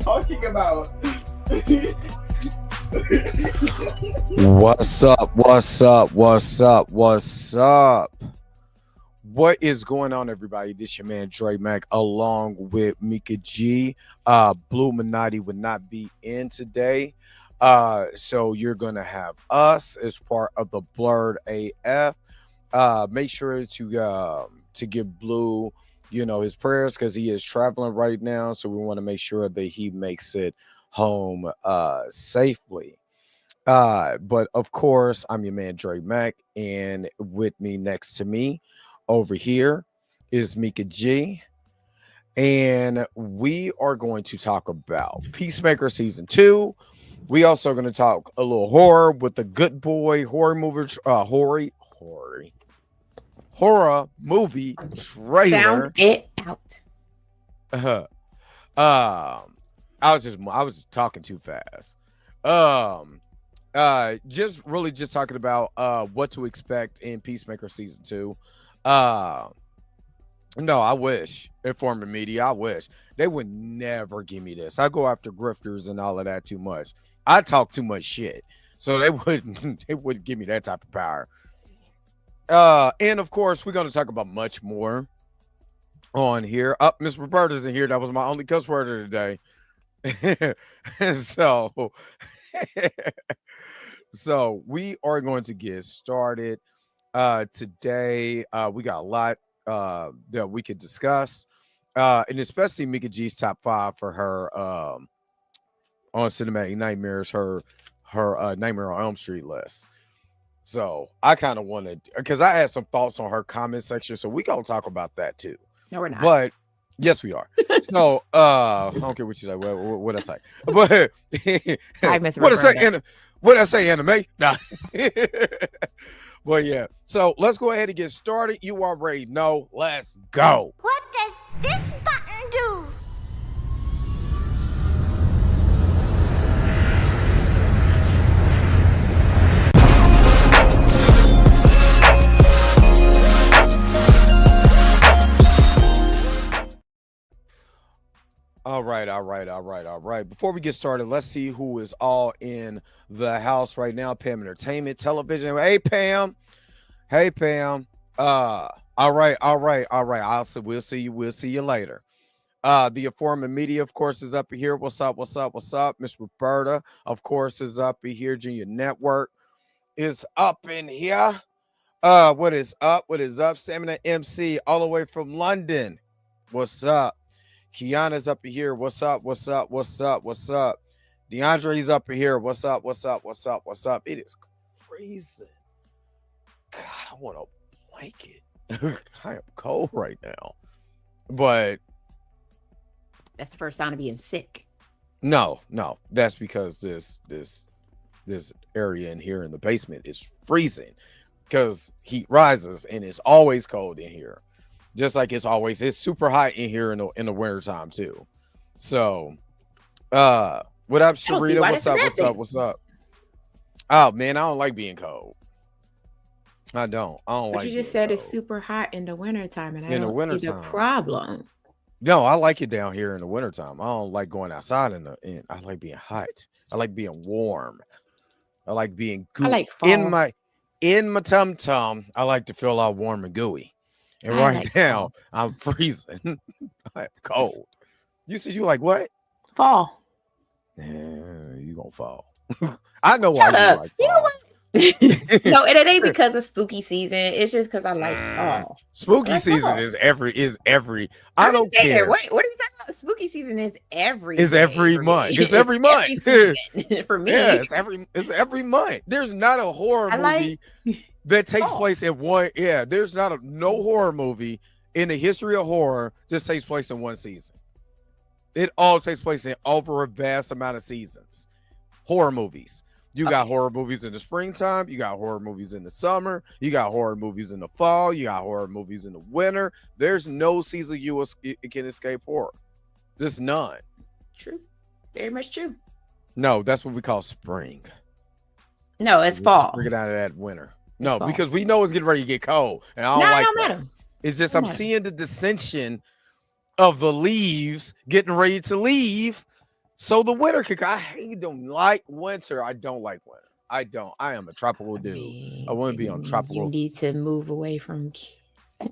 talking about. What's up? What's up? What's up? What's up? What is going on, everybody? This your man Dre Mac along with Mika G. Blue Minati would not be in today. So you're gonna have us as part of the Blerd AF. Make sure to give Blue, his prayers because he is traveling right now. So we want to make sure that he makes it home safely. But of course, I'm your man Dre Mac, and with me next to me over here is Mika G. And we are going to talk about Peacemaker season 2. We also going to talk a little horror with the Good Boy horror movie horror movie trailer. Sound it out. I was talking too fast. Just talking about what to expect in Peacemaker season 2. No, I wish Informer Media, I wish they would never give me this. I go after grifters and all of that too much. I talk too much shit, so they wouldn't give me that type of power. And of course, we're going to talk about much more on here. Miss Roberta's in here. That was my only cuss word of the day. So so we are going to get started today. We got a lot that we could discuss, and especially Mika G's top 5 for her on Cinematic Nightmares, her Nightmare on Elm Street list. So I kind of wanted, because I had some thoughts on her comment section, so we gonna talk about that too. No, we're not. But yes, we are. So I don't care what you say. What I say, but I miss what I say. What I say, anime? Nah. Well, yeah. So let's go ahead and get started. You already know. Let's go. What does this button do? All right. Before we get started, let's see who is all in the house right now. Pam Entertainment Television. Hey, Pam. All right. We'll see you later. The Informer Media, of course, is up here. What's up? Miss Roberta, of course, is up here. Junior Network is up in here. What is up? Stamina MC, all the way from London. What's up? Kiana's up here. What's up? DeAndre's up here. What's up? It is freezing. God, I want a blanket. I am cold right now. But That's the first sign of being sick. no, that's because this area in here in the basement is freezing because heat rises and it's always cold in here. Just like it's super hot in here in the winter time too. So what up, Sharita? What's up? Oh man, I don't like being cold. I don't But like you just said it's super hot in the wintertime, and I don't see the problem. No, I like it down here in the wintertime. I don't like going outside I like being hot. I like being warm. I like being gooey. I like fall. in my tum-tum. I like to feel all warm and gooey. And I right like now, fall. I'm freezing. I'm cold. You said you like what? Fall. You gonna fall. I know Shut why up. you like You know fall. what? No, and it ain't because of spooky season. It's just because I like fall. Spooky Like season fall. is every. I I'm don't saying, care. What are you talking about? Spooky season is every. It's day every for month. me. It's every month. season for me. Yeah, it's every month. There's not a horror I movie like that takes fall. place in one. Yeah, there's no horror movie in the history of horror that takes place in one season. It all takes place in over a vast amount of seasons. Horror movies. You got horror movies in the springtime. You got horror movies in the summer. You got horror movies in the fall. You got horror movies in the winter. There's no season you can escape horror. There's none. True. Very much true. No, that's what we call spring. No, it's fall. Bring it out of that winter. No, fall. because we know it's getting ready to get cold, and I No, don't it like don't that. matter. It's just Don't I'm matter. seeing the dissension of the leaves getting ready to leave. So the winter kicker, don't like winter. I don't like winter. I don't. I am a tropical dude. I want to be on You tropical. need to move away from.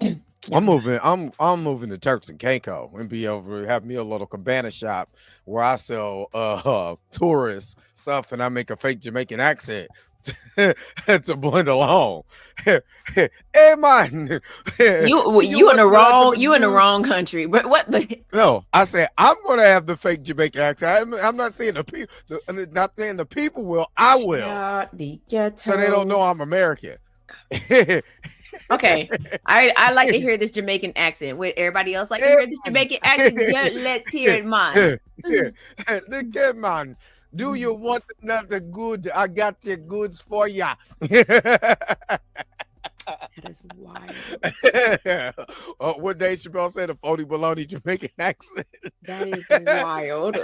I'm moving. I'm moving to Turks and Caicos and be over. Have me a little cabana shop where I sell tourist stuff, and I make a fake Jamaican accent to blend along. Hey man, You in the wrong country. But what the? No, I said I'm gonna have the fake Jamaican accent. I'm not saying the people, not saying the people will. I will, so they don't know I'm American. Okay, I like to hear this Jamaican accent. Would everybody else like to hear this Jamaican accent? Yeah, let's hear it, man. Look at man. Do you want another good? I got the goods for ya. That is wild. What Dave Chappelle said, a phony baloney Jamaican accent. That is wild.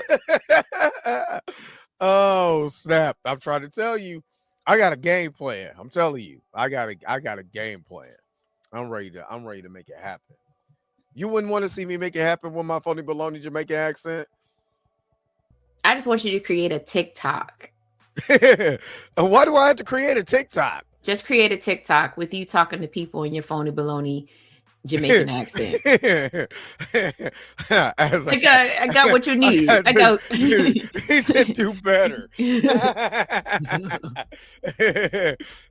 Oh snap! I'm trying to tell you, I got a game plan. I'm telling you, I got a game plan. I'm ready to make it happen. You wouldn't want to see me make it happen with my phony baloney Jamaican accent. I just want you to create a TikTok. Why do I have to create a TikTok? Just create a TikTok with you talking to people in your phony baloney Jamaican accent. I got what you need. He said do better.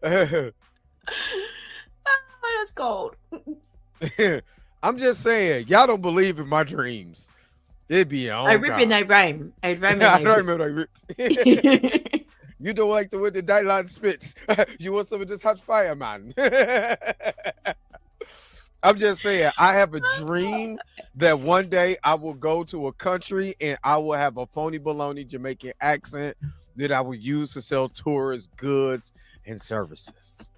Oh, that's cold. I'm just saying, y'all don't believe in my dreams. It'd be on. I rip and I rhyme. I rhyme and I I don't rip. remember. You don't like the way the daylight spits. You want some of this hot fire, man. I'm just saying, I have a dream that one day I will go to a country and I will have a phony baloney Jamaican accent that I will use to sell tourist goods and services.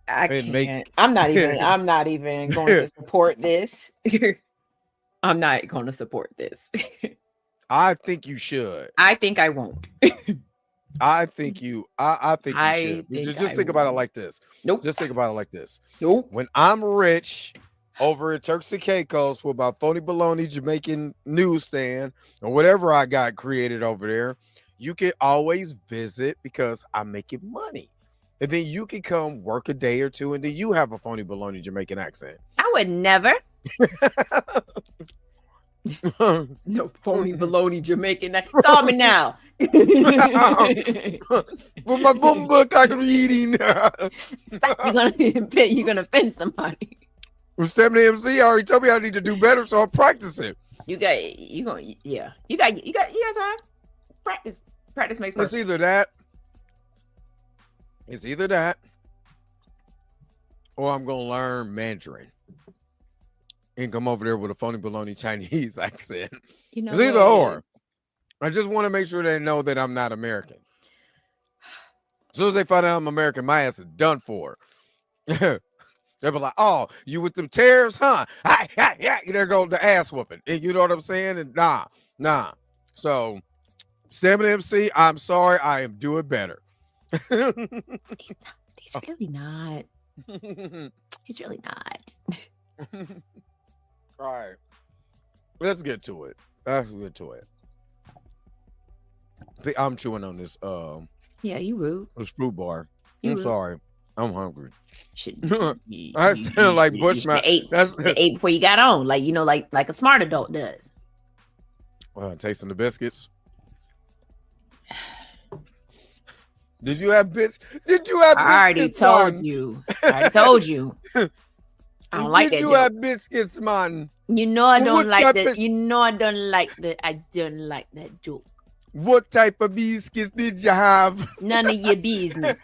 I can't. I'm not even going to support this. I'm not going to support this. I think you should. I think I won't. I think you should. Just think about it like this. Nope. Just think about it like this. Nope. When I'm rich over at Turks and Caicos with my phony baloney Jamaican newsstand or whatever I got created over there, you can always visit because I'm making money. And then you can come work a day or two and then you have a phony baloney Jamaican accent. I would never. No phony baloney Jamaican. Call me now. With my boom book I can reading. Stop, you're gonna offend somebody. With 70 MC already told me I need to do better, so I'm practicing. You got time. Practice makes perfect. It's either that or I'm gonna learn Mandarin and come over there with a phony baloney Chinese accent. It's either or. I just want to make sure they know that I'm not American. As soon as they find out I'm American, my ass is done for. They'll be like, "Oh, you with them tariffs, huh? Yeah, there goes the ass whooping." And you know what I'm saying? And nah. So, Sam and MC, I'm sorry, I am doing better. He's really not. He's really not. All right, let's get to it. I'm chewing on this. Yeah, you rude. This fruit bar. You I'm rude. sorry. I'm hungry. I sound like Bushman. Ate before you got on, like like a smart adult does. Tasting the biscuits. Did you have biscuits? I already told you. I told you. I don't like that joke. Did you have biscuits, man? You know I don't like that. You know I don't like that. I don't like that joke. What type of biscuits did you have? None of your business.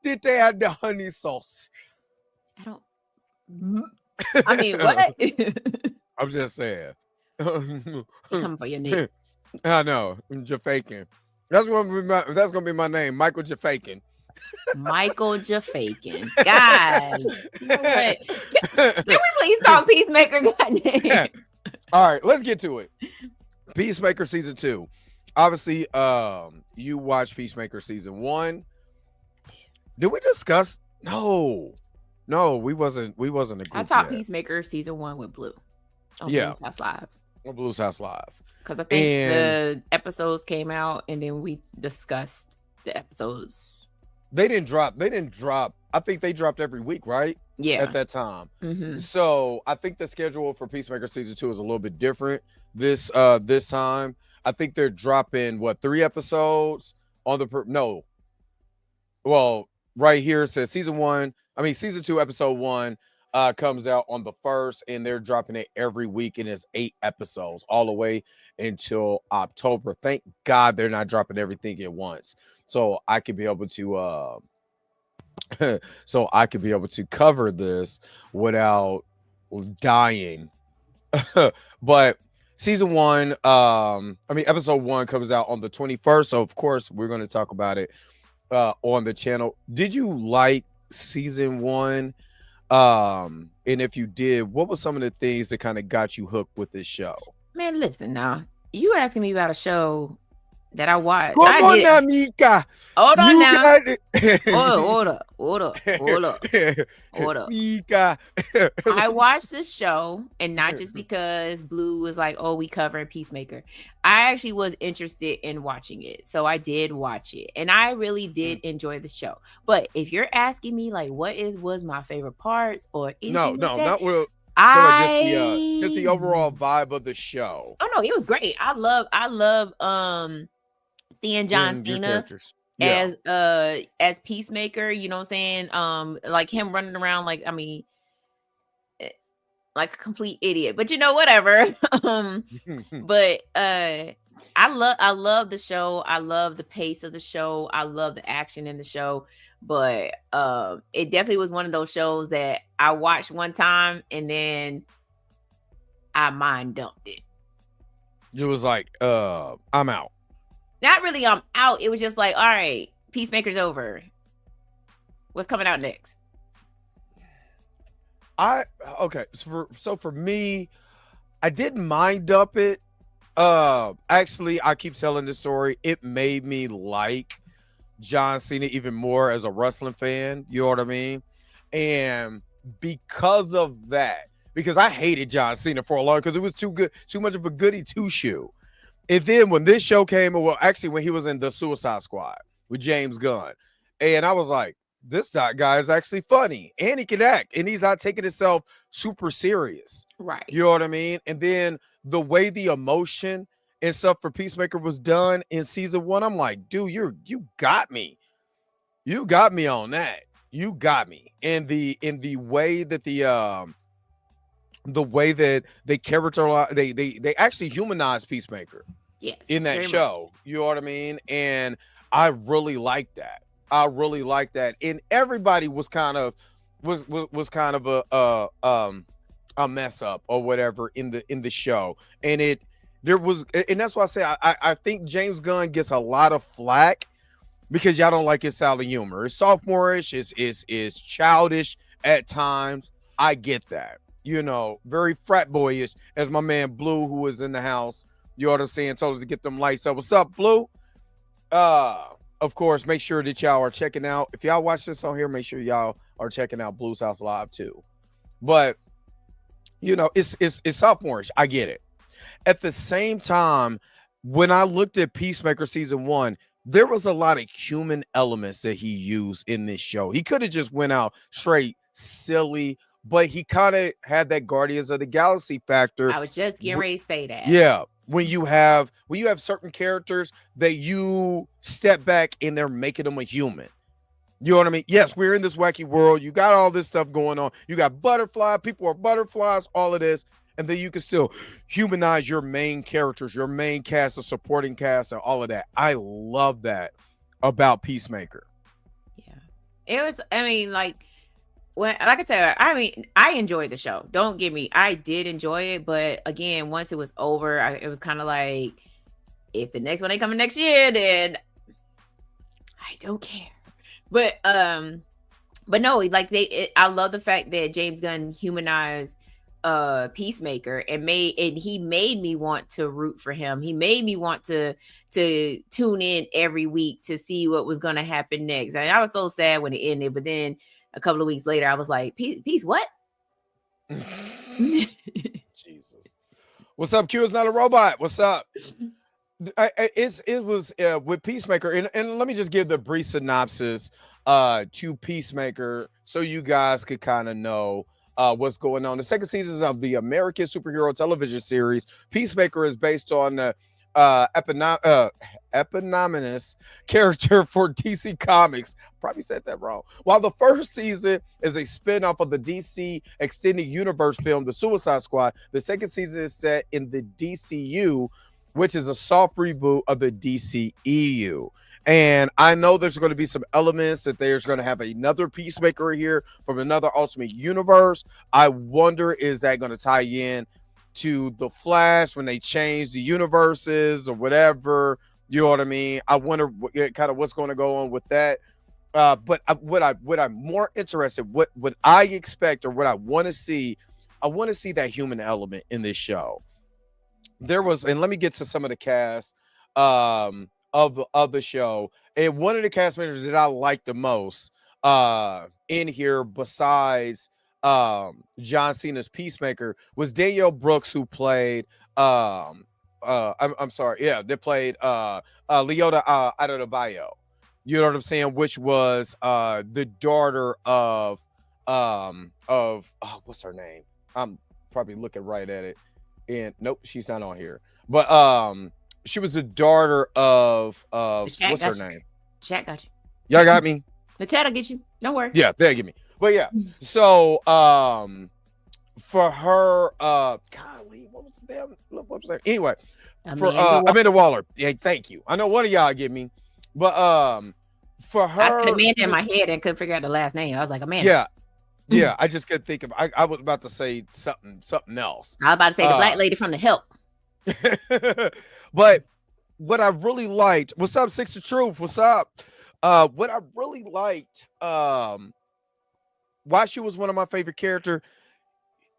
Did they have the honey sauce? I mean, what? I'm just saying. Come for your name. I know. Jafakin. That's gonna be my name, Michael Jafakin. Michael Jafakin. God. You know what? Can we please talk Peacemaker? Goddamn. All right, let's get to it. Peacemaker season 2. Obviously, you watched Peacemaker season 1. Did we discuss? No. No, we wasn't a group I taught yet. Peacemaker season 1 with Blue on Yeah, Blue's House Live. on Blue's House Live. Because I think And the episodes came out and then we discussed the episodes. they didn't drop. I think they dropped every week, right? Yeah. At that time. So I think the schedule for Peacemaker season 2 is a little bit different this time. I think they're dropping 3 episodes on the well, right here it says season 2 episode 1 comes out on the 1st, and they're dropping it every week, and it's 8 episodes all the way until October. Thank God they're not dropping everything at once, so I could be able to cover this without dying. But season 1, episode 1 comes out on the 21st, so of course we're going to talk about it on the channel. Did you like season 1? And if you did, what were some of the things that kind of got you hooked with this show? Man, listen now. You asking me about a show that I watched. Come on now, Mika. Hold on now. Hold up. Mika. I watched this show, and not just because Blue was like, oh, we covering Peacemaker. I actually was interested in watching it. So I did watch it, and I really did enjoy the show. But if you're asking me like what was my favorite parts or anything not real. Just the overall vibe of the show. Oh no, it was great. I love seeing John Cena as Peacemaker, you know what I'm saying? Like him running around like a complete idiot, but whatever. But I love the show. I love the pace of the show. I love the action in the show. But it definitely was one of those shows that I watched one time and then I mind dumped it. It was like, I'm out. Not really, I'm out. It was just like, all right, Peacemaker's over. What's coming out next? So for me, I didn't mind dump it. Actually, I keep telling this story. It made me like John Cena even more as a wrestling fan. You know what I mean? And because of that, because I hated John Cena for a long, because it was too much of a goody two shoe. And then when this show came, when he was in the Suicide Squad with James Gunn, and I was like, this guy is actually funny and he can act and he's not taking himself super serious. Right. You know what I mean? And then the way the emotion and stuff for Peacemaker was done in season 1, I'm like, dude, you got me. You got me on that. You got me. And the way that the way that they characterize, they actually humanize Peacemaker. Yes. In that show. Much. You know what I mean? And I really like that. And everybody was kind of a mess up or whatever in the show. And that's why I say I think James Gunn gets a lot of flack because y'all don't like his style of humor. It's sophomore-ish, it's childish at times. I get that. Very frat boyish, as my man Blue, who was in the house, you know what I'm saying, told us to get them lights up. What's up, Blue? Of course, make sure that y'all are checking out. If y'all watch this on here, make sure y'all are checking out Blue's House Live too. But it's sophomore-ish. I get it. At the same time, when I looked at Peacemaker season 1, there was a lot of human elements that he used in this show. He could have just went out straight silly, but he kind of had that Guardians of the Galaxy factor. I was just getting ready to say that. Yeah. When you have certain characters that you step back and they're making them a human. You know what I mean? Yes, we're in this wacky world. You got all this stuff going on. You got butterfly, people are butterflies, all of this. And then you can still humanize your main characters, your main cast, the supporting cast, and all of that. I love that about Peacemaker. Yeah. It was, like I said, I enjoyed the show. Don't get me, I did enjoy it, but again, once it was over, it was kind of like, if the next one ain't coming next year, then I don't care. But no, like I love the fact that James Gunn humanized Peacemaker and he made me want to root for him. He made me want to tune in every week to see what was going to happen next. I was so sad when it ended, but then a couple of weeks later, I was like, peace what? Jesus. What's up, Q is not a robot? What's up? It was with Peacemaker, and let me just give the brief synopsis to Peacemaker so you guys could kind of know what's going on. The second season of the American superhero television series Peacemaker is based on the eponymous character for DC Comics. Probably said that wrong. While the first season is a spin-off of the DC Extended Universe film, The Suicide Squad, the second season is set in the DCU, which is a soft reboot of the DCEU. And I know there's going to be some elements that there's going to have another Peacemaker here from another Ultimate Universe. I wonder, is that going to tie in to the Flash when they change the universes or whatever? You know what I mean? I wonder kind of what's going to go on with that. But what I'm more interested, what I expect or what I want to see that human element in this show. There was, and let me get to some of the cast of the show. And one of the cast members that I like the most in here, besides John Cena's Peacemaker, was Danielle Brooks, who played I'm sorry, yeah, they played Leota Adebayo. You know what I'm saying? Which was the daughter of what's her name? I'm probably looking right at it. And nope, she's not on here. But she was the daughter of what's her name? Chat got you. Y'all got me? The chat will get you. Don't worry. Yeah, they'll get me. But yeah, so for her, golly, what was the damn? What was that? Anyway, for Amanda Waller. Yeah, thank you. I know one of y'all get me, but for her, I commanded in my head and couldn't figure out the last name. I was like, Amanda. Yeah. Yeah, I just couldn't think of. I was about to say something else. I was about to say the black lady from The Help. But what I really liked, what's up, Six of Truth? What's up? What I really liked, why she was one of my favorite characters,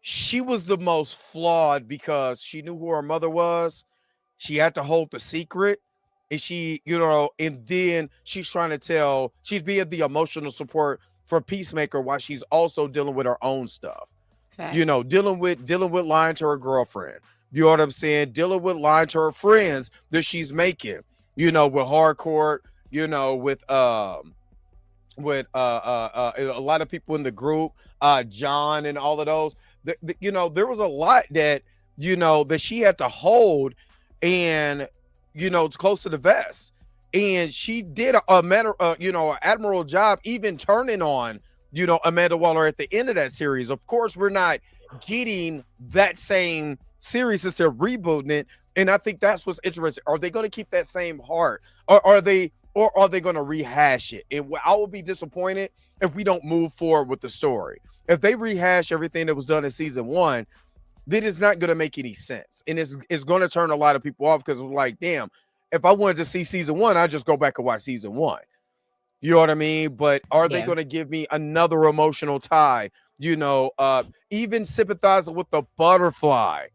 she was the most flawed because she knew who her mother was. She had to hold the secret. And she, you know, and then she's trying to tell, she's being the emotional support for Peacemaker while she's also dealing with her own stuff. Fact. You know, dealing with lying to her girlfriend. You know what I'm saying? Dealing with lying to her friends that she's making. You know, with hardcore. You know, with a lot of people in the group, John and all of those. You know, there was a lot that that she had to hold, and it's close to the vest. And she did an admirable job, even turning on, Amanda Waller at the end of that series. Of course, we're not getting that same series since they're rebooting it. And I think that's what's interesting. Are they going to keep that same heart, or are they going to rehash it? And I will be disappointed if we don't move forward with the story. If they rehash everything that was done in season 1, then it's not going to make any sense. And it's going to turn a lot of people off, because it's like, damn, if I wanted to see season 1, I'd just go back and watch season 1. You know what I mean? But are they going to give me another emotional tie? Even sympathizing with the butterfly,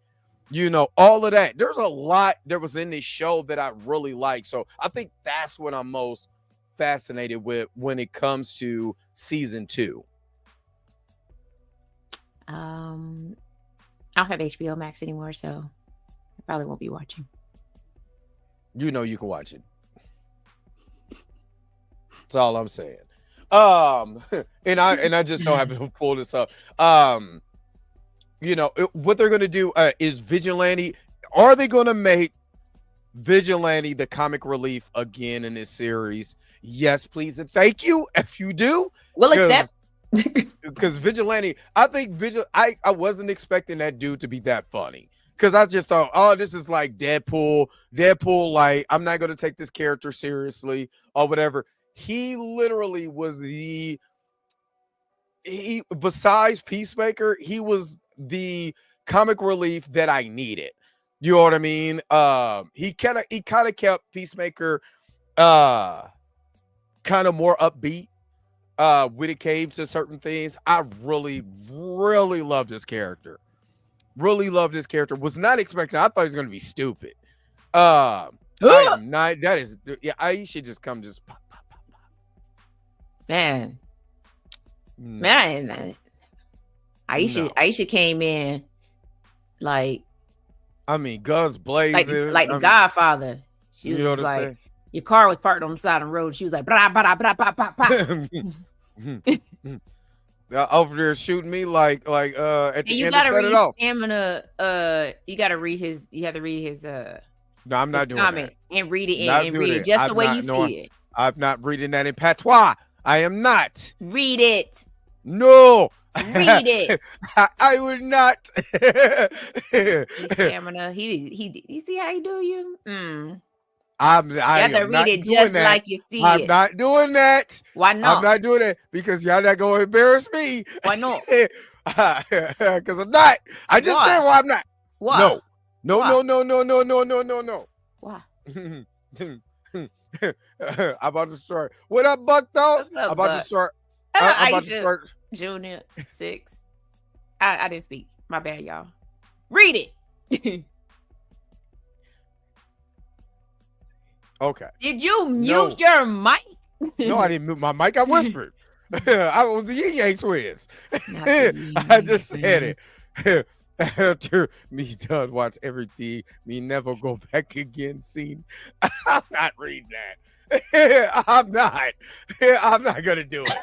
all of that. There's a lot that was in this show that I really like. So I think that's what I'm most fascinated with when it comes to season 2. I don't have HBO Max anymore, so I probably won't be watching. You can watch it. That's all I'm saying. And I just so happen to pull this up. What they're gonna do is Vigilante. Are they gonna make Vigilante the comic relief again in this series? Yes, please, and thank you. If you do, we'll accept. Because Vigilante, I think I wasn't expecting that dude to be that funny. Because I just thought, oh, this is like Deadpool light. I'm not going to take this character seriously or whatever. He literally was besides Peacemaker, he was the comic relief that I needed. You know what I mean? He kind of kept Peacemaker kind of more upbeat when it came to certain things. I really, really loved this character. Really loved this character. Was not expecting. I thought he was going to be stupid. I am not. That is, yeah. I should just come, just pop. Man. No. Man, Aisha came in like I mean, guns blazing. like the Godfather. She was You know just what I'm like, saying? your car was parked on the side of the road. She was like, blah, blah, blah, blah, blah, blah. Over there shooting me like at And the you end to gotta set it read off. stamina. You gotta read his. You have to read his. No, I'm not doing comment that. and read it Not and doing read it. it just I'm the way not you knowing- see it. I'm not reading that in patois. I am not. Read it. No. Read it. I will not. Stamina. He. You see how he do you? I You have to am not read it doing just that. like you see I'm it. not doing that. Why not? I'm not doing it because y'all not gonna embarrass me. Why not? Because I'm not. I just Why? said why I'm not. Why? No. No, Why? no, no, no, no, no, no, no, no. Why? I'm about to start. What up, Buck Dolls? What's up, I'm about to Buck? start. I'm about to Aisha start. Junior 6. I didn't speak. My bad, y'all. Read it. Okay. Did you mute No. your mic? No, I didn't mute my mic. I whispered. I was the Yin Yang twins. Not the I just Yin said it. After me done watch everything, me never go back again. Scene. I'm not reading that. I'm not. I'm not gonna do it.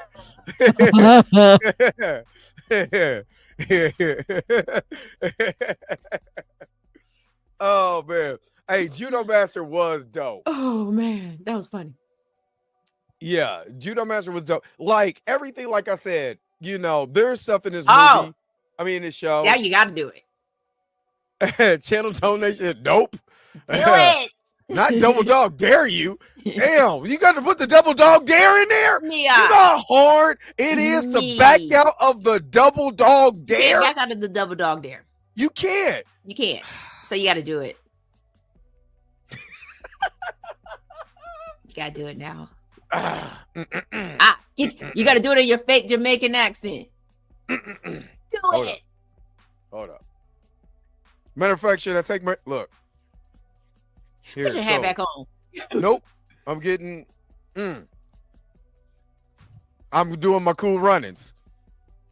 Oh man. Hey, Judo Master was dope. Oh man, that was funny. Yeah, Judo Master was dope. Like everything, like I said, you know, there's stuff in this Oh. movie. I mean, this show. Now you got to do it. Channel donation, nope. Do it. Not double dog dare you. Damn, you got to put the double dog dare in there. You know how hard it is to back out of the double dog You dare. can't back out of the double dog dare. You can't. You can't. So you got to do it. You got to do it now. You got to do it in your fake Jamaican accent. Do Hold it. Hold up. Matter of fact, should I take my look? Here, Put your hat back on. Nope. I'm getting. I'm doing my cool runnings.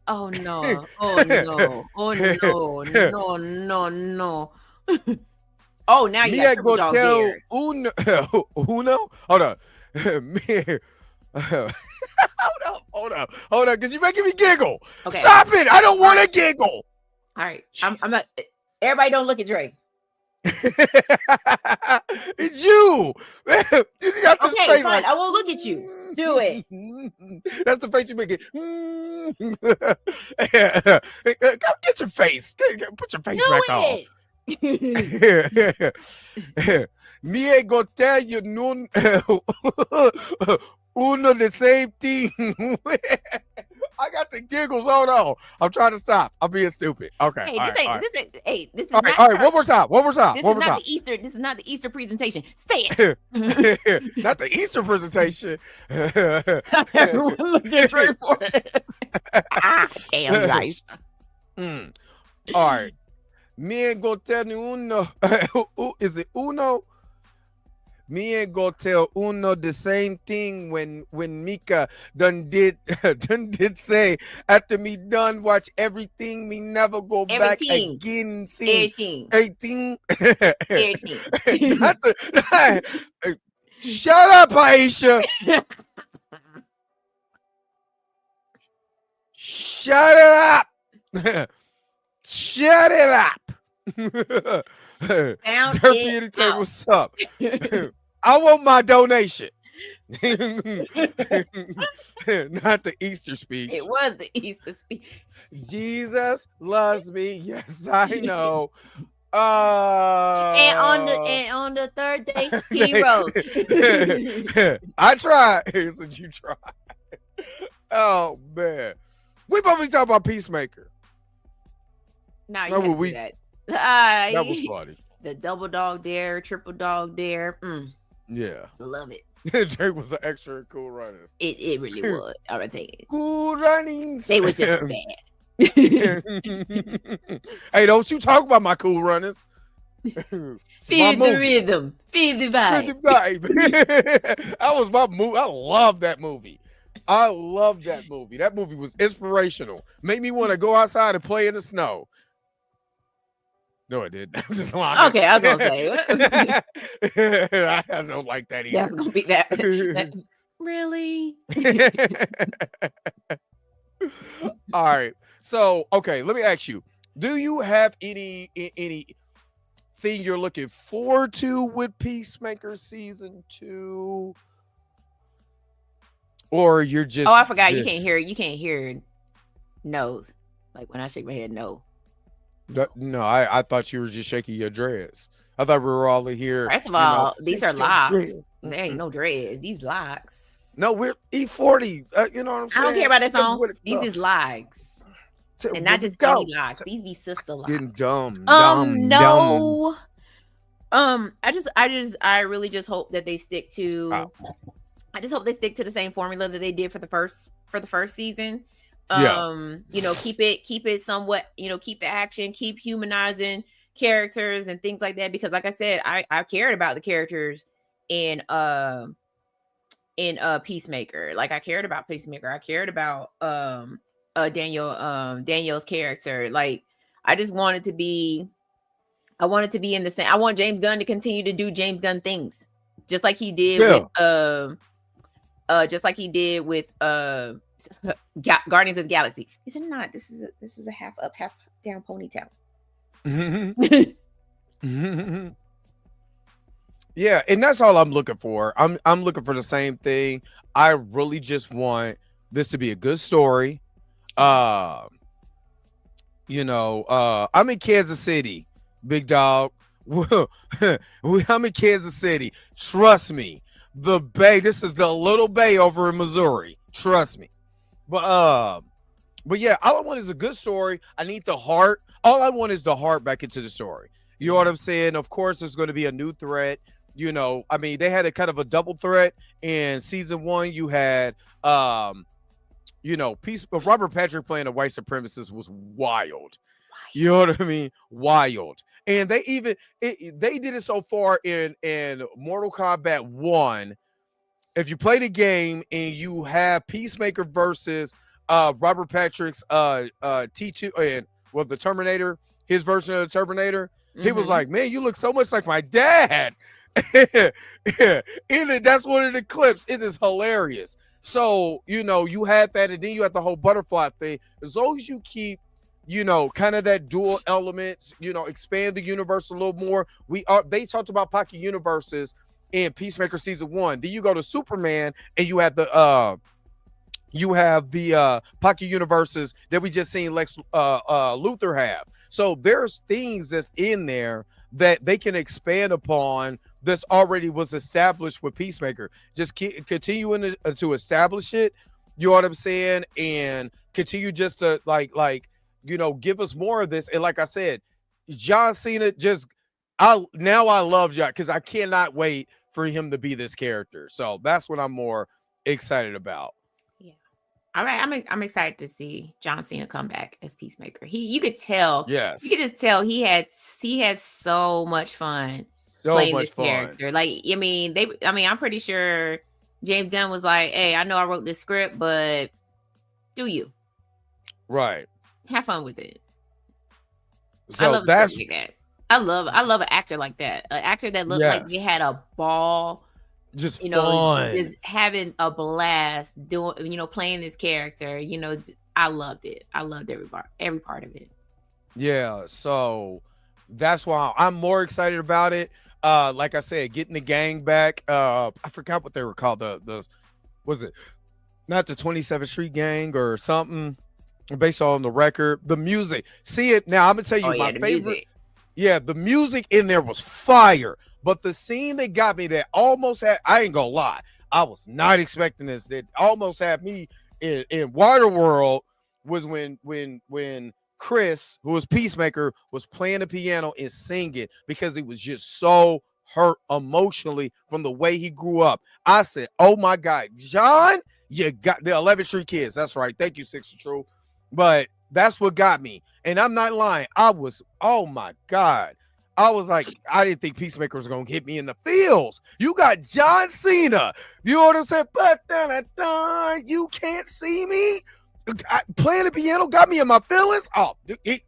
Oh no. Oh no. Oh no. No, no, no. Oh, now you got triple dog dare. Uno. Hold on. Hold up, because you're making me giggle. Okay. Stop it! I don't want to giggle. All right. I'm not. Everybody, don't look at Drake. It's you. You got this Okay, face fine. like, I won't look at you. Do it. That's the face you make it. Go get your face. Put your face back on. Me go tell you no uno the same thing. I got the giggles. Hold on. I'm trying to stop. I'm being stupid. Okay. Hey, All this right. is All not right. One more time. This is One more not time. the Easter. This is not the Easter presentation. Say it. Not the Easter presentation. Everyone looked at Drake for it. Damn, guys. All right. Me ain't gonna tell you uno. Is it uno? Me ain't gonna tell Uno the same thing when Mika done did say after me done watch everything, me never go back again. See 18. Shut up, Aisha. Shut it up. Shut it up. Derpy tell what's up. I want my donation. Not the Easter speech. It was the Easter speech. Jesus loves me. Yes, I know. And on the third day, he rose. I tried. Said you tried. Oh man, we probably talking about Peacemaker. Nah, you Remember have to we- do that. That was funny. The double dog dare, triple dog dare. Yeah, Love it. Drake was an extra cool runner. It really was. I would think Cool runnings. they was just as bad. Hey, don't you talk about my cool runners. Feel the rhythm. Feel the vibe. That was my movie. I love that movie. I love that movie. That movie was inspirational. Made me want to go outside and play in the snow. No, it didn't. I'm just lying. Okay, I was gonna say I don't like that that's either. gonna be that really. All right. So, okay, let me ask you: do you have anything you're looking forward to with Peacemaker season 2, or you're just? Oh, I forgot. You can't hear no's. Like when I shake my head, no. No, I thought you were just shaking your dreads. I thought we were all in here. First of all, these are locks. dreads. There ain't no dreads. These locks. No, we're E40. You know what I'm saying? I don't care about that song. With it, These is locks. And not just go. any locks. These be sister locks. Getting dumb. No. I really just hope that they stick to. I just hope they stick to the same formula that they did for the first season. You know, keep it somewhat, you know, keep the action, keep humanizing characters and things like that, because like I said, I cared about the characters in Peacemaker. Like I cared about Peacemaker. I cared about Daniel's character. Like I wanted to be in the same. I want James Gunn to continue to do James Gunn things, just like he did with Guardians of the Galaxy. These are not. This is a half up, half down ponytail. Yeah, and that's all I'm looking for. I'm looking for the same thing. I really just want this to be a good story. You know, I'm in Kansas City, big dog. I'm in Kansas City. Trust me. The Bay, this is the little Bay over in Missouri. Trust me. But yeah, all I want is a good story. I need the heart. All I want is the heart back into the story. You know what I'm saying? Of course, there's going to be a new threat. You know, I mean, they had a kind of a double threat in season 1. You had, you know, Robert Patrick playing a white supremacist was wild. You know what I mean? Wild. And they even they did it so far in Mortal Kombat 1. If you play the game and you have Peacemaker versus Robert Patrick's T2 and the Terminator, his version of the Terminator, he was like, "Man, you look so much like my dad." Yeah. And that's one of the clips. It is hilarious. So, you know, you had that, and then you had the whole butterfly thing. As long as you keep, you know, kind of that dual element, you know, expand the universe a little more. They talked about pocket universes in Peacemaker season 1. Then you go to Superman and you have the pocket universes that we just seen Lex Luthor have. So there's things that's in there that they can expand upon that's already was established with Peacemaker. Just keep continuing to establish it. You know what I'm saying? And continue just to like you know, give us more of this. And like I said, John Cena I love John because I cannot wait for him to be this character. So that's what I'm more excited about. Yeah. All right. I'm excited to see John Cena come back as Peacemaker. You could tell. Yes. You could just tell he had so much fun playing this character. Like, I mean, I'm pretty sure James Gunn was like, "Hey, I know I wrote this script, but do you?" Right. Have fun with it. So I love that's like that. I love an actor like that. An actor that looked like they had a ball, just you know, fun. just having a blast doing, you know, playing this character. You know, I loved it. I loved every part of it. Yeah, so that's why I'm more excited about it. Like I said, getting the gang back. I forgot what they were called. The was it not the 27th Street Gang or something? Based on the record, the music. See it now. I'm gonna tell you my favorite. Music. Yeah, the music in there was fire. But the scene that got me that almost had, I ain't gonna lie, I was not expecting this. That almost had me in Waterworld was when Chris, who was Peacemaker, was playing the piano and singing because he was just so hurt emotionally from the way he grew up. I said, "Oh my God, John, you got the 11th Street Kids." That's right. Thank you, Six True. But that's what got me. And I'm not lying. I was, oh my God. I was like, I didn't think Peacemaker was gonna hit me in the feels. You got John Cena. You know what I'm saying? But you can't see me. Playing the piano got me in my feelings. Oh, he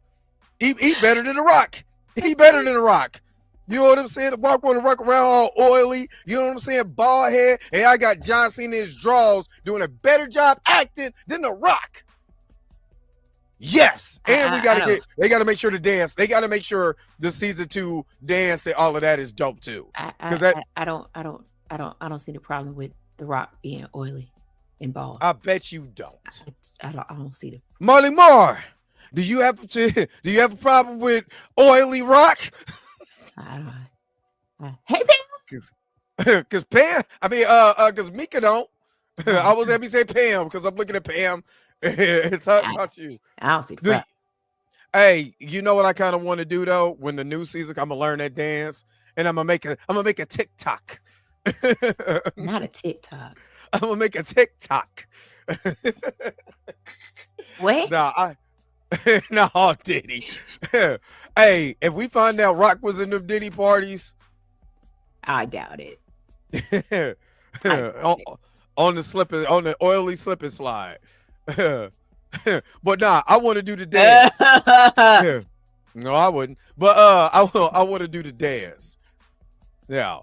better than The Rock. He better than The Rock. You know what I'm saying? The Rock want to rock around all oily. You know what I'm saying? Bald head. And I got John Cena in his draws doing a better job acting than The Rock. Yes. And they got to make sure the dance. They got to make sure the season 2 dance and all of that is dope too. I don't see the problem with The Rock being oily and bald. I bet you don't. I don't see the Marley Marr, do you have a problem with oily Rock? Hey, Pam. Because Pam, because Mika don't. I was happy to say Pam because I'm looking at Pam. It's about you. I don't see the problem. Hey, you know what I kind of want to do though? When the new season, I'm gonna learn that dance, and I'm gonna make a TikTok. Not a TikTok. I'm gonna make a TikTok. What? No, Diddy. Hey, if we find out Rock was in the Diddy parties, I doubt it. on the oily slip and slide. But nah, I want to do the dance. No, I wouldn't. But I want to do the dance. Yeah,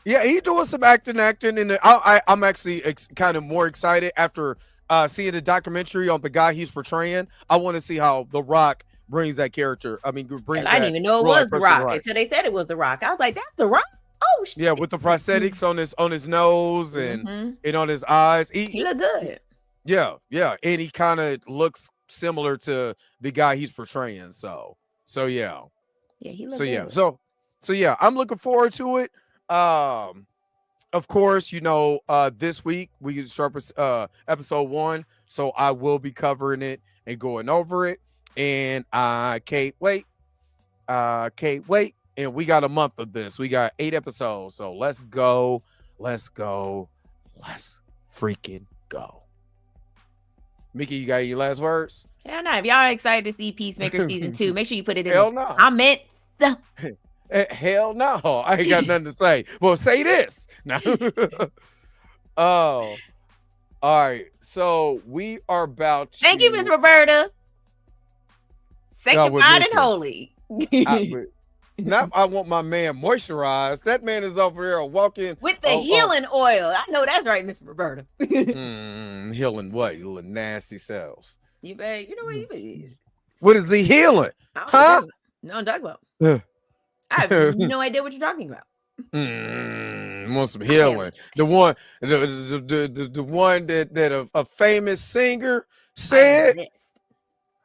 he's doing some acting, and I'm actually kind of more excited after seeing the documentary on the guy he's portraying. I want to see how The Rock brings that character. I didn't even know it was The Rock until they said it was The Rock. I was like, that's The Rock. Oh shit. Yeah, with the prosthetics on his nose and on his eyes. He look good. Yeah, and he kind of looks similar to the guy he's portraying. So yeah. Yeah, he looks good. So yeah, I'm looking forward to it. Of course, this week we start episode 1, so I will be covering it and going over it, and I can't wait. And we got a month of this. We got 8 episodes, so let's go. Let's freaking go. Mickey, you got your last words? Hell no. If y'all are excited to see Peacemaker season 2, make sure you put it in Hell no. comments. Hell no. I ain't got nothing to say. Well, say this. No. Oh. All right. So we are about to... Thank you, Miss Roberta. Sanctified and holy. Now I want my man moisturized. That man is over there walking with the healing oil. I know that's right, Miss Roberta. Healing what? You little nasty cells. You know what you mean. What is he healing? Huh? No, I'm talking about. I have no idea what you're talking about. Want some healing? The one that a famous singer said,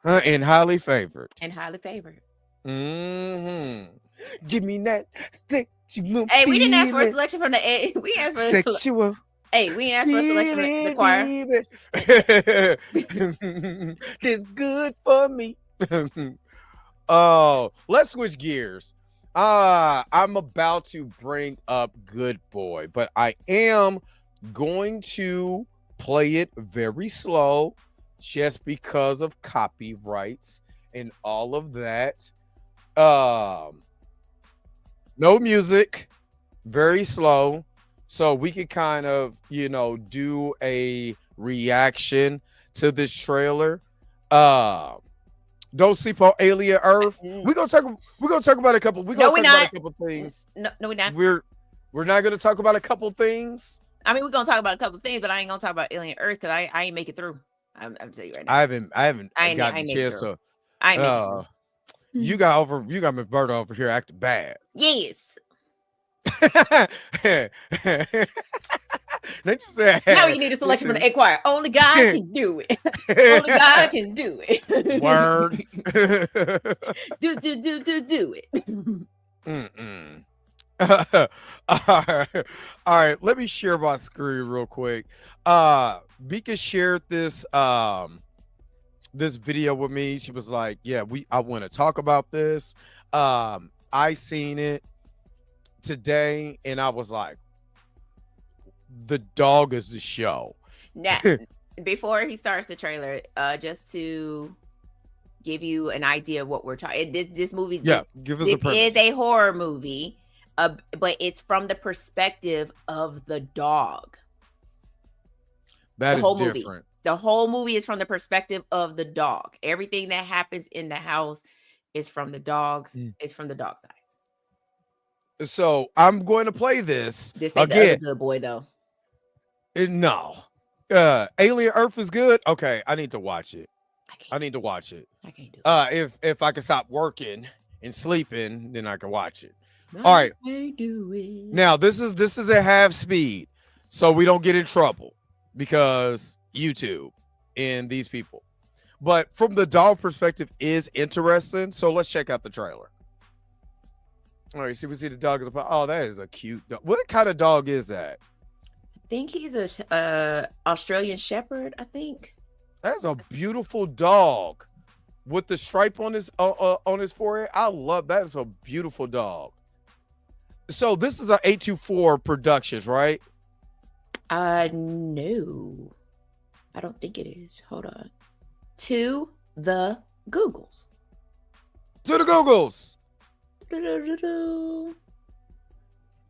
and highly favored. Give me that sexual. Hey, we didn't ask for a selection from the. We asked for sexual. Hey, we didn't ask for a selection from the choir. This good for me. Oh, let's switch gears. I'm about to bring up Good Boy, but I am going to play it very slow just because of copyrights and all of that. No music, very slow, so we could kind of do a reaction to this trailer. Don't sleep on Alien Earth. We're gonna talk about a couple. We're gonna talk about a couple things. No, we're not. We're not gonna talk about a couple things. I mean, we're gonna talk about a couple things, but I ain't gonna talk about Alien Earth because I ain't make it through. I'm telling you right now. I haven't gotten a chance to. I ain't make it through. You got Miss Berta over here acting bad. Yes. Now you need a selection from the choir. Only God can do it. Only God can do it. Word. do it. All right. Let me share my screen real quick. Mika shared this this video with me. She was like, "Yeah, I want to talk about this." I seen it today, and I was like, "The dog is the show." Now, before he starts the trailer, just to give you an idea of what we're talking. This movie, Yeah, give us this a premise. is a horror movie, but it's from the perspective of the dog. That The is whole different. movie. The whole movie is from the perspective of the dog. Everything that happens in the house is from the dog's. It's from the dog's eyes. So I'm going to play this This ain't the other again. good boy though. No, Alien Earth is good. Okay, I need to watch it. I need to watch it. I can't do it. If I can stop working and sleeping, then I can watch it. All right. Can't do it. Now this is a half speed, so we don't get in trouble because YouTube and these people. But from the dog perspective is interesting. So let's check out the trailer. All right, we see the dog is oh, that is a cute dog. What kind of dog is that? I think he's a Australian Shepherd, I think. That's a beautiful dog with the stripe on his forehead. I love that. It's a beautiful dog. So this is a 824 Productions, right? No. I don't think it is. Hold on. To the Googles. To the Googles. Do-do-do-do.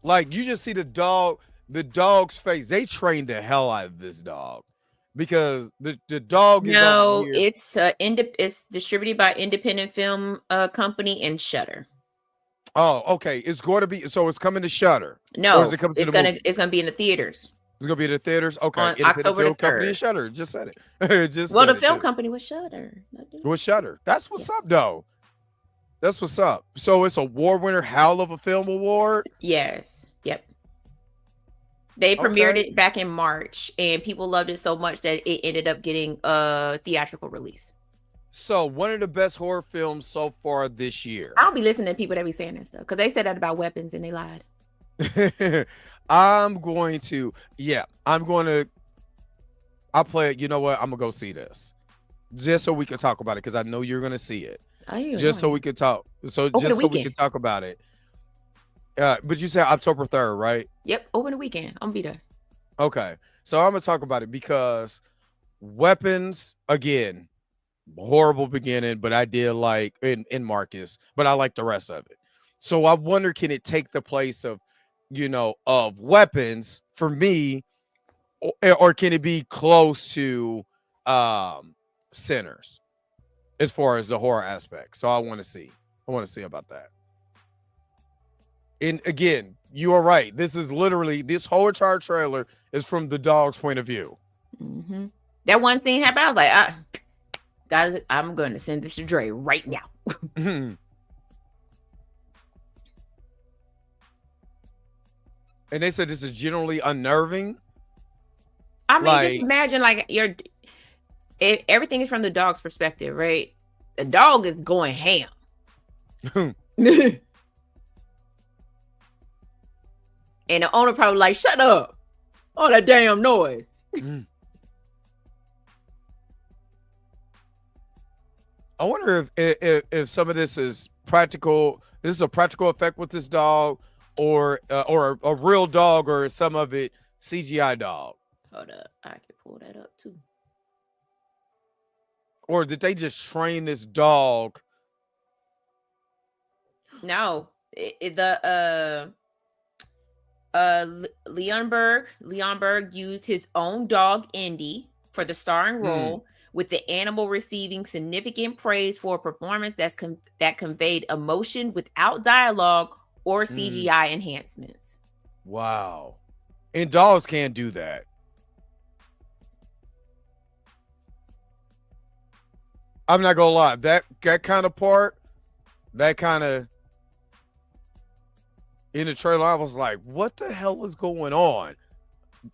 Like you just see the dog's face. They trained the hell out of this dog because the dog is No, over here. it's distributed by Independent Film Company and Shudder. Oh, okay. It's going to be it's coming to Shudder. No, Or is it coming to the movies? it's gonna be in the theaters. It's gonna be in the theaters. Okay, On October the 3rd. Company and Shudder. Just said it. The film company was Shudder. With Shudder. That's what's up, though. That's what's up. So it's a award winner, Howl of a Film Award. Yes. Yep. They premiered it back in March, and people loved it so much that it ended up getting a theatrical release. So one of the best horror films so far this year. I don't be listening to people that be saying that stuff because they said that about weapons and they lied. I'll play it. You know what? I'm gonna go see this just so we can talk about it because I know you're gonna see it. Just so we can talk. So we can talk about it. But you said October 3rd, right? Yep, over the weekend. I'm gonna be there. Okay, so I'm gonna talk about it because weapons again, horrible beginning, but I did like in Marcus, but I like the rest of it. So I wonder, can it take the place of of weapons for me, or can it be close to Sinners as far as the horror aspect? So I want to see about that. And again, you are right. This is literally, this whole entire trailer is from the dog's point of view. Mm-hmm. That one scene happened. I was like, guys, I'm going to send this to Dre right now. And they said this is generally unnerving. I mean, just imagine if everything is from the dog's perspective, right? The dog is going ham. And the owner probably like, shut up. All that damn noise. I wonder if some of this is practical. This is a practical effect with this dog, or a real dog, or some of it CGI dog. Hold up, I can pull that up too. Or did they just train this dog? No, Leon Berg used his own dog Indy for the starring role, with the animal receiving significant praise for a performance that conveyed emotion without dialogue or CGI enhancements. Wow. And dogs can't do that. I'm not gonna lie, that kind of part, that kind of in the trailer, I was like, what the hell is going on?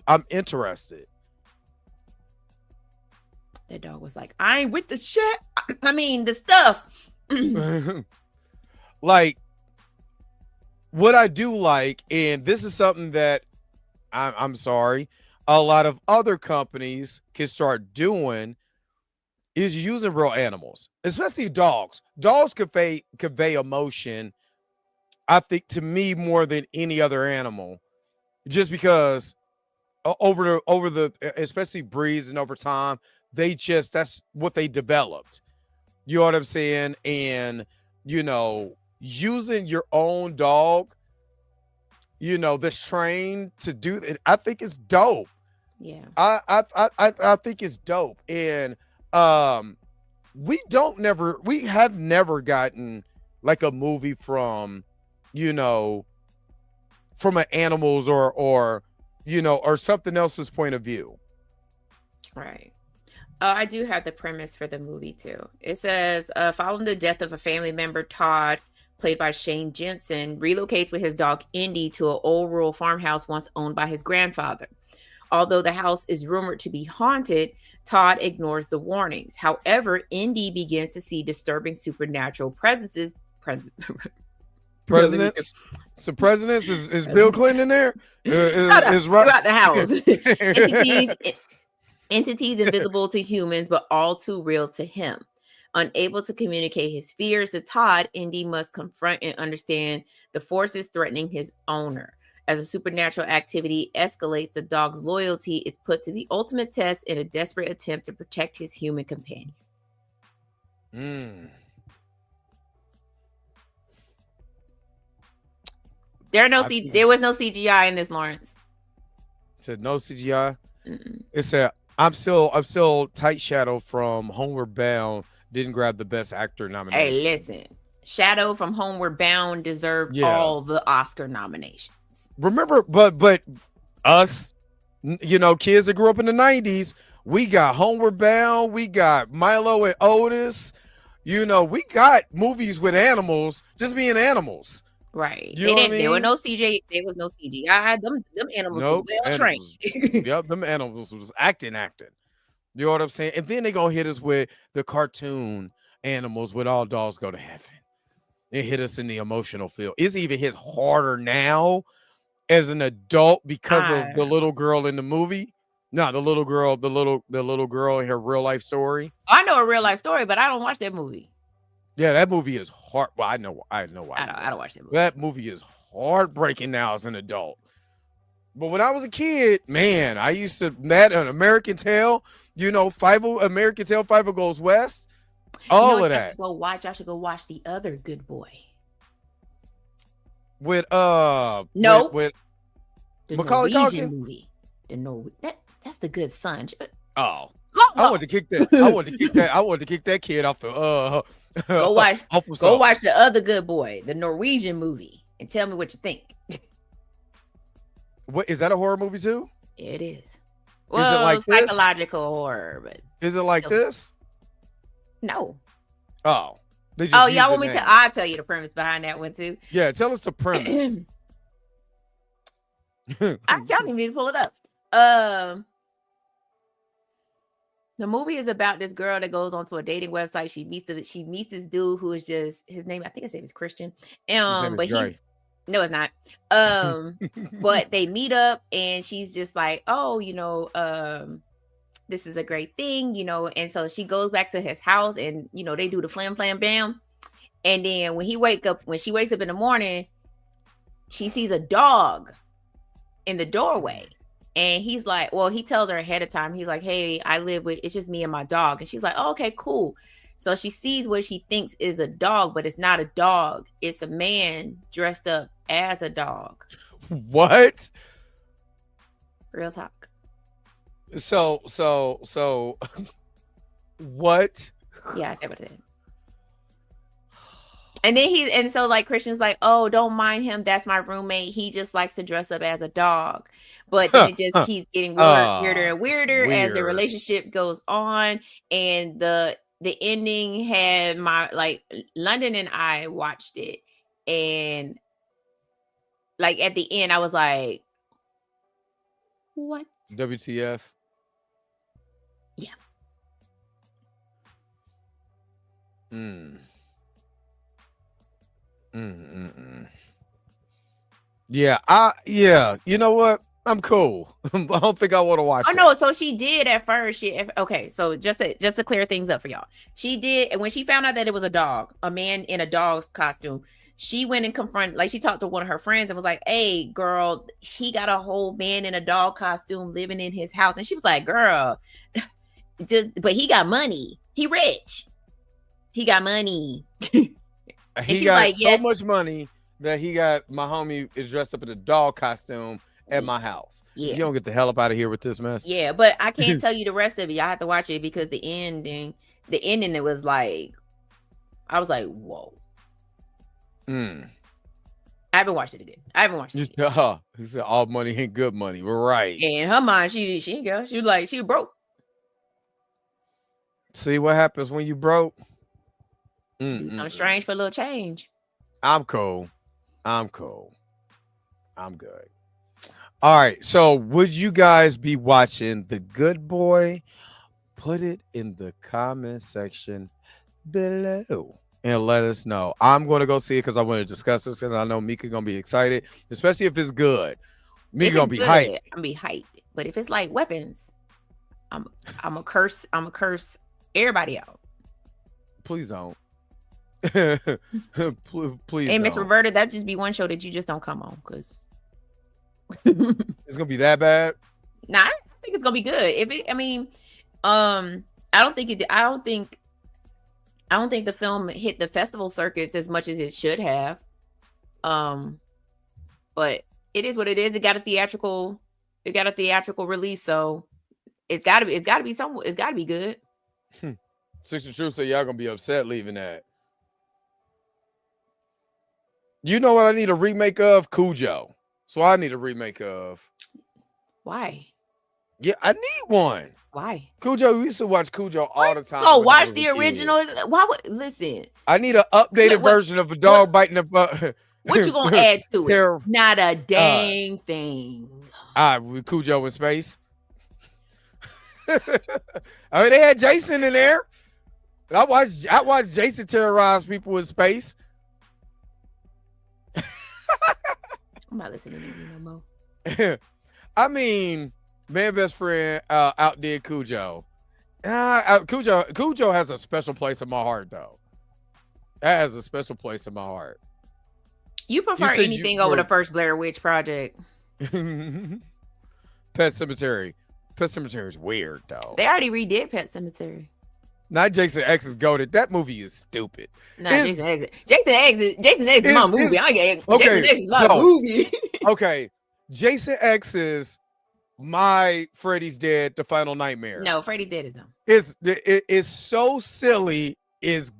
I'm interested. That dog was like, I ain't with the shit. I mean, the stuff. Like, what I do like, and this is something that I'm sorry, a lot of other companies can start doing, is using real animals, especially dogs. Dogs convey emotion, I think, to me more than any other animal, just because over the especially breeds and over time, that's what they developed. You know what I'm saying? And, using your own dog, that's trained to do it. I think it's dope. Yeah. I think it's dope. And um we have never gotten like a movie you know, from an animal's or something else's point of view. Right. I do have the premise for the movie too. It says, following the death of a family member, Todd, played by Shane Jensen, relocates with his dog Indy to an old rural farmhouse once owned by his grandfather. Although the house is rumored to be haunted, Todd ignores the warnings. However, Indy begins to see disturbing supernatural presences. Presidents. So presidents is Bill Clinton in there? Is right throughout the house. Entities invisible to humans, but all too real to him. Unable to communicate his fears to Todd, Indy must confront and understand the forces threatening his owner. As a supernatural activity escalates, the dog's loyalty is put to the ultimate test in a desperate attempt to protect his human companion. There was no CGI in this, Lawrence. Said no CGI. It said I'm still Tight Shadow from Homeward Bound didn't grab the Best Actor nomination. Hey, listen, Shadow from Homeward Bound deserved all the Oscar nominations. Remember, but us, kids that grew up in the 90s, we got Homeward Bound, we got Milo and Otis. We got movies with animals just being animals. Right. There was no CGI. There was no CGI. Them animals was well trained. Yep, them animals was acting. You know what I'm saying? And then they gonna hit us with the cartoon animals with All Dogs Go to Heaven. It hit us in the emotional field. It's even hit harder now as an adult because of the little girl in the movie. No, the little girl in her real life story. I know a real life story, but I don't watch that movie. Yeah, that movie is hard. Well, I know why. I don't watch that movie. That movie is heartbreaking now as an adult. But when I was a kid, man, I used to an American Tail, American Tail, Five Goes West, all of that. I should go watch The Other Good Boy. With the Macaulay Norwegian Culkin movie. That's The Good Son. Oh. I wanted to kick that. I wanted to kick that kid off the Go watch The Other Good Boy, the Norwegian movie, and tell me what you think. What is that, a horror movie too? It is. Well, is it like psychological horror, but is it like this? No. Oh. Y'all want me to? I'll tell you the premise behind that one too. Yeah, tell us the premise. Y'all need me to pull it up. The movie is about this girl that goes onto a dating website. She meets this dude who is just, his name is Christian. But no, it's not. But they meet up and she's just like, oh, this is a great thing, and so she goes back to his house and they do the flam flam bam. And then when she wakes up in the morning, she sees a dog in the doorway. And he's like, well, he tells her ahead of time. He's like, hey, it's just me and my dog. And she's like, oh, okay, cool. So she sees what she thinks is a dog, but it's not a dog. It's a man dressed up as a dog. What? Real talk. So what? Yeah, I said what it is. And then so like Christian's like, oh, don't mind him. That's my roommate. He just likes to dress up as a dog. But then it just keeps getting weirder and weirder as the relationship goes on. And the ending had London and I watched it. And like at the end, I was like, what? WTF? Yeah. Yeah. You know what? I'm cool. I don't think I want to watch it. No, so she did at first. So just to clear things up for y'all. She did, and when she found out that it was a man in a dog's costume, she went and confronted, she talked to one of her friends and was like, hey, girl, he got a whole man in a dog costume living in his house. And she was like, girl, but he got money. He rich. He got money. He she's got like, so yeah. much money that he got my homie is dressed up in a dog costume at my house. Yeah. You don't get the hell up out of here with this mess. Yeah, but I can't tell you the rest of it. Y'all have to watch it because the ending, it was like, I was like, whoa. Mm. I haven't watched it again. I haven't watched it again. He said all money ain't good money. Right. And in her mind, she didn't go. She was like, she was broke. See what happens when you broke? Do something strange for a little change. I'm cool. I'm good. All right. So would you guys be watching The Good Boy? Put it in the comment section below and let us know. I'm going to go see it because I want to discuss this because I know Mika going to be excited, especially if it's good. Mika going to be hyped. I'm going to be hyped. But if it's like weapons, I'm a curse everybody out. Please don't. Please and Miss don't. Roberta, that just be one show that you just don't come on because it's gonna be that bad. Nah, I think it's gonna be good. I don't think the film hit the festival circuits as much as it should have. But it is what it is. It got a theatrical release, so it's gotta be good. Six and True say y'all gonna be upset leaving that. You know what I need a remake of? Cujo. So I need a remake of. Why? Yeah, I need one. Why? Cujo, we used to watch Cujo all the time. Oh, watch the original. Why would listen? I need an updated version of a dog biting a what you gonna add to it? Not a dang thing. With Cujo in space. I mean, they had Jason in there. I watched Jason terrorize people in space. I'm not listening to you no more. I mean, Man Best Friend outdid Cujo. Cujo has a special place in my heart, though. That has a special place in my heart. You prefer anything over the first Blair Witch Project? Pet Cemetery. Pet Cemetery is weird, though. They already redid Pet Cemetery. Not Jason X is goated. That movie is stupid. No, Jason X is my movie. I get okay, Jason X is my movie. Okay. Jason X is my Freddy's Dead, The Final Nightmare. No, Freddy's Dead is dumb. It's so silly is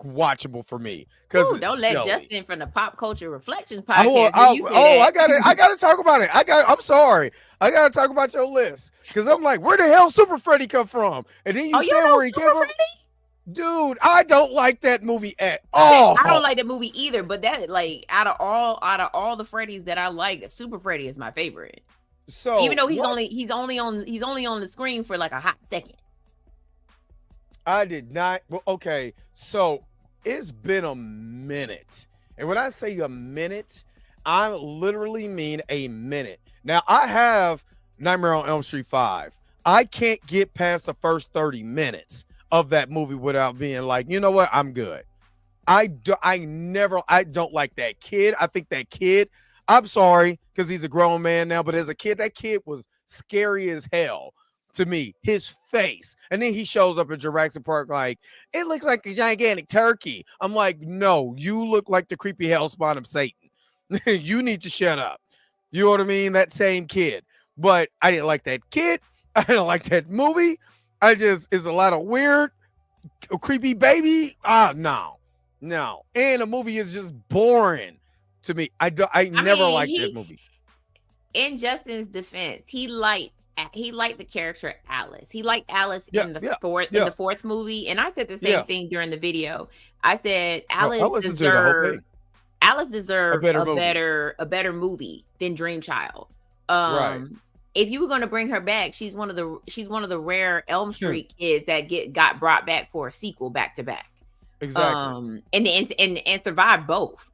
watchable for me. Because don't let silly. Justin from the Pop Culture Reflections podcast. I gotta talk about it. I'm sorry. I gotta talk about your list. Because I'm like, where the hell Super Freddy come from? And then you said where he came from. Dude, I don't like that movie at all. I don't like that movie either, but that like out of all the Freddys that I like, Super Freddy is my favorite. So even though he's only on the screen for like a hot second. I did not. Well, okay, so it's been a minute. And when I say a minute, I literally mean a minute. Now, I have Nightmare on Elm Street 5. I can't get past the first 30 minutes of that movie without being like, you know what? I'm good. I don't like that kid. I think that kid, I'm sorry, because he's a grown man now, but as a kid, that kid was scary as hell. To me, his face. And then he shows up at Jurassic Park like, it looks like a gigantic turkey. I'm like, no, you look like the creepy hell spawn of Satan. You need to shut up. You know what I mean? That same kid. But I didn't like that kid. I didn't like that movie. It's a lot of weird, creepy baby. No. And the movie is just boring to me. I never liked that movie. In Justin's defense, he liked the character Alice. He liked Alice in the fourth movie, and I said the same thing during the video. I said Alice deserved a better movie than Dream Child. Right. If you were going to bring her back, she's one of the rare Elm Street kids that got brought back for a sequel back to back. Exactly. And survived both.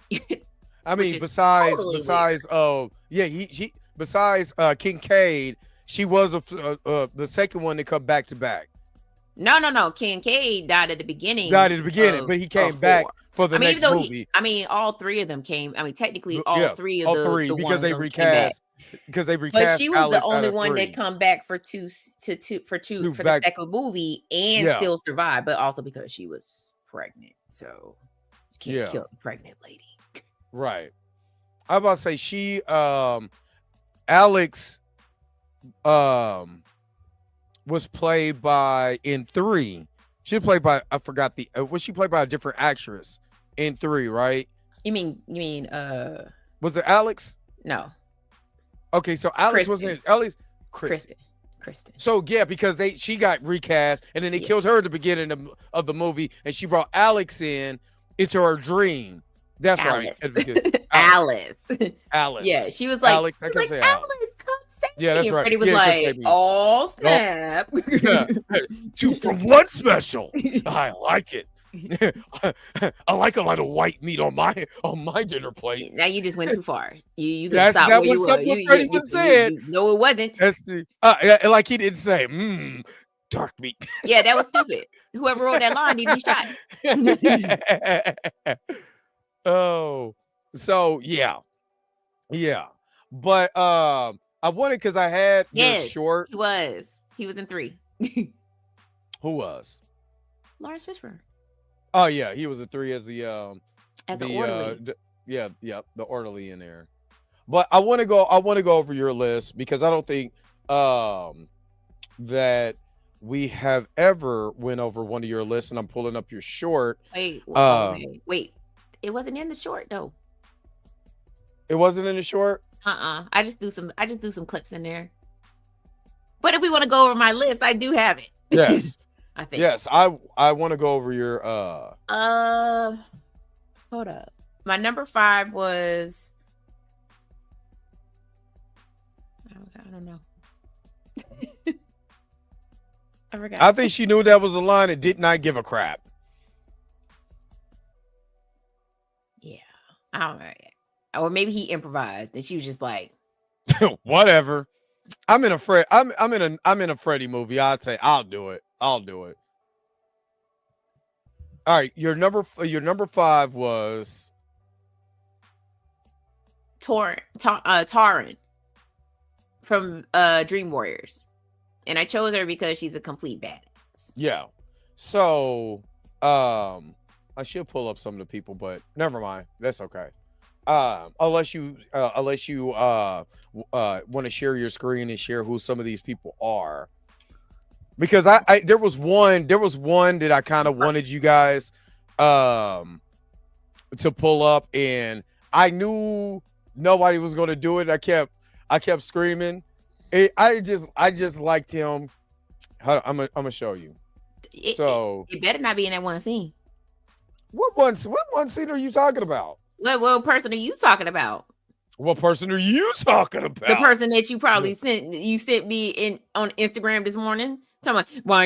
I mean, besides Kincaid. She was the second one to come back to back. No. Kincaid died at the beginning. But he came back for the next movie. All three of them came. Technically, all three because they recast. But she was Alex the only one that come back for the second movie and still survived, but also because she was pregnant, so you can't kill the pregnant lady. Right. I was about to say she Alex was played by in 3. She was played by, I forgot the was she played by a different actress in 3, right? You mean was it Alex? No. Okay, so Alex wasn't Alex. Kristen. So yeah, because she got recast and then they killed her at the beginning of the movie and she brought Alex in into her dream. That's Alice. Right. Alice. Yeah, she was like, Alex. I couldn't say Alice. Come save me. Yeah, that's And right. Freddie was Yeah, like, oh snap. 2 for 1 special. I like it. I like a lot of white meat on my dinner plate. Now you just went too far. You That's stop that where was you something were. Freddie just said. No, it wasn't. That's like he didn't say, dark meat. Yeah, that was stupid. Whoever wrote that line need to be shot. Oh, so yeah. But I wanted because I had your short. He was in 3. Who was? Lawrence Fishburne. Oh yeah, he was in 3 as the orderly. The orderly in there. But I want to go over your list because I don't think that we have ever went over one of your lists, and I'm pulling up your short. Wait. It wasn't in the short though. It wasn't in the short? I just threw some clips in there. But if we want to go over my list, I do have it. Yes. I think. Yes, I want to go over your hold up. My number 5 was I don't know. I forgot. I think she knew that was a line and did not give a crap. Yeah. I don't know. Or maybe he improvised and she was just like whatever. I'm in a Freddy movie. I'd say I'll do it. All right, your number 5 was Taran from Dream Warriors. And I chose her because she's a complete badass. Yeah. So I should pull up some of the people, but never mind. That's okay. Unless you want to share your screen and share who some of these people are. Because there was one that I kind of wanted you guys to pull up, and I knew nobody was going to do it. I kept screaming. I just liked him. I'm gonna show you. It better not be in that one scene. What one scene are you talking about? What person are you talking about? What person are you talking about? The person that you probably sent me on Instagram this morning. Talking about, why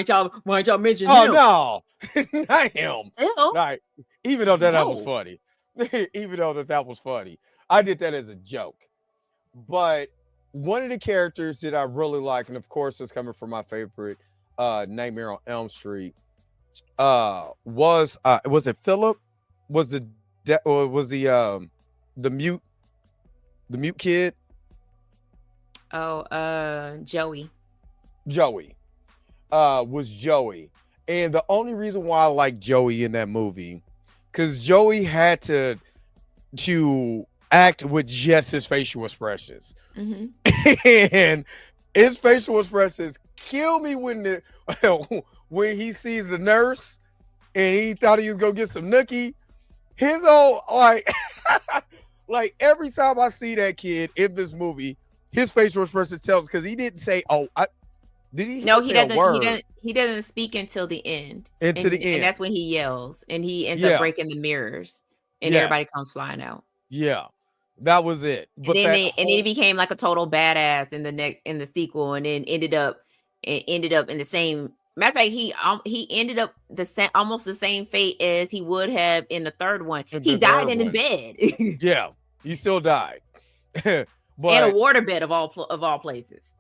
ain't y'all mention him? Oh no, not him. Right. Even though that was funny. Even though that was funny. I did that as a joke. But one of the characters that I really like, and of course it's coming from my favorite Nightmare on Elm Street, was it Philip? Was the mute kid? Oh, Joey. Was Joey. And the only reason why I like Joey in that movie, because Joey had to act with just his facial expressions. Mm-hmm. And his facial expressions kill me when he sees the nurse and he thought he was gonna get some nookie. His old like every time I see that kid in this movie, his facial expression tells, because he didn't say, did he? No, he doesn't. He doesn't speak until the end. And that's when he yells and he ends up breaking the mirrors and everybody comes flying out. Yeah, that was it. But then he became like a total badass in the sequel, and then ended up in the same. Matter of fact, he ended up almost the same fate as he would have in the third one. He died in his bed. Yeah, he still died. But in a waterbed of all places.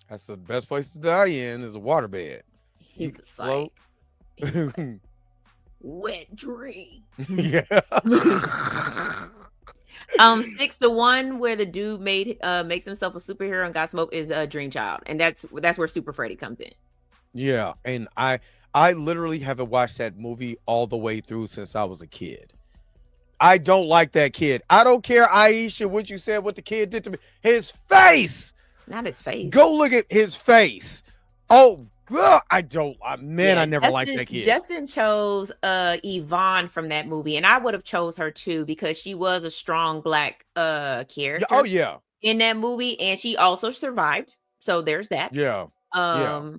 That's the best place to die in, is a waterbed. He was like, wet dream. Yeah. 6 to 1, where the dude makes himself a superhero and got smoke, is a Dream Child, and that's where Super Freddy comes in. Yeah, and I I literally haven't watched that movie all the way through since I was a kid. I don't like that kid. I don't care, Aisha, what you said, what the kid did to me. His face. Not his face. Go look at his face. Oh, God, I don't. Man, Yeah, I never liked that kid. Justin chose Yvonne from that movie, and I would have chose her too because she was a strong black character. Oh yeah, in that movie, and she also survived. So there's that. yeah, yeah.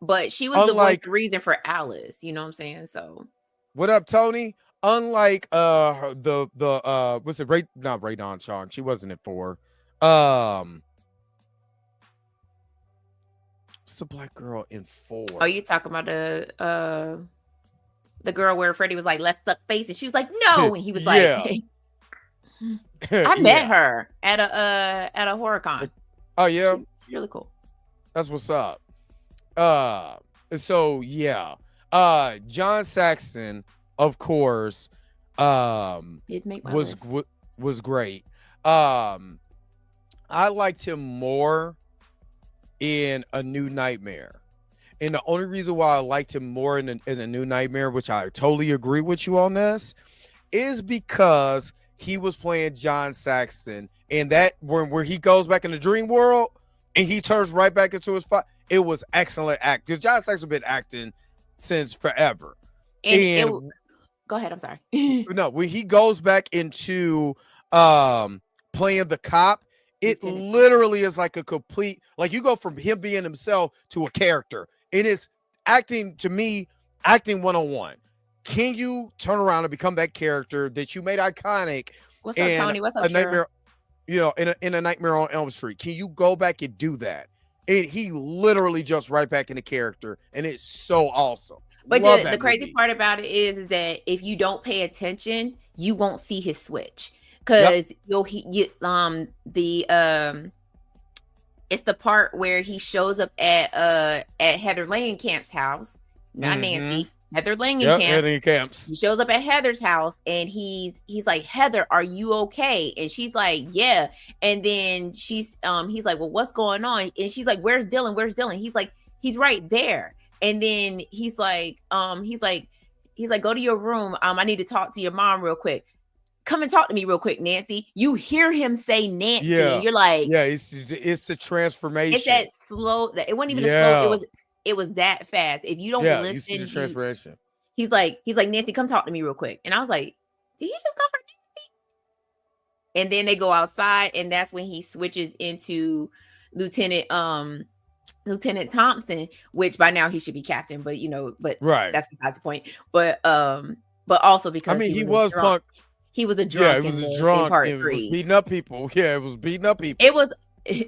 But she was the reason for Alice. You know what I'm saying? So what up, Tony? Unlike what's it? Not Ray Don Chong. She wasn't it for. What's the black girl in 4? Oh, you talking about the girl where Freddie was like, "Let's suck face," and she was like, "No," and he was like, I met her at a horror con. Oh yeah, she's really cool. That's what's up. So yeah, John Saxon, of course, did make my was great. I liked him more in A New Nightmare, and the only reason why I liked him more in A New Nightmare, which I totally agree with you on this, is because he was playing John Saxon, and that where he goes back in the dream world and he turns right back into his spot. It was excellent act because John Saxon been acting since forever. And go ahead. I'm sorry. No, when he goes back into playing the cop, it literally is like a complete, like you go from him being himself to a character. It is acting, to me, acting 101. Can you turn around and become that character that you made iconic? What's up, Tony? What's up, Nightmare? You know, in a Nightmare on Elm Street. Can you go back and do that? He literally jumps right back into character, and it's so awesome. But the crazy part about it is that if you don't pay attention, you won't see his switch because it's the part where he shows up at Heather Langenkamp's house, not Nancy. Heather Langenkamp. He shows up at Heather's house and he's like, "Heather, are you okay?" And she's like, "Yeah." And then he's like, "Well, what's going on?" And she's like, "Where's Dylan? Where's Dylan?" He's like, "He's right there." And then he's like, "Go to your room. I need to talk to your mom real quick. Come and talk to me real quick, Nancy." You hear him say Nancy, and you're like, "Yeah, it's the transformation." It's that slow. It wasn't even a slow. It was that fast. If you don't listen, you see the transformation. He's like, Nancy, come talk to me real quick. And I was like, did he just call her Nancy? And then they go outside, and that's when he switches into Lieutenant Thompson, which by now he should be captain, but that's besides the point. But also because he was drunk. He was a drunk. Yeah, he was a drunk. Part it 3. Was beating up people. Yeah, it was beating up people. It was.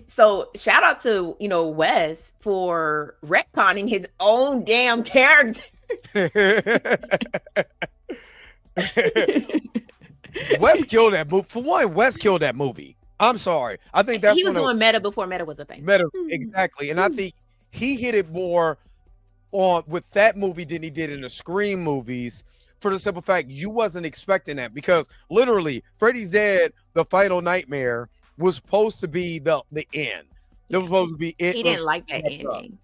So shout out to Wes for retconning his own damn character. Wes killed that movie. For one, Wes killed that movie. I'm sorry. I think that's he was doing meta before meta was a thing. Meta, exactly. And I think he hit it more on with that movie than he did in the Scream movies. For the simple fact you wasn't expecting that, because literally Freddy's Dead, the Final Nightmare, was supposed to be the end. It was supposed to be it. He didn't like that ending.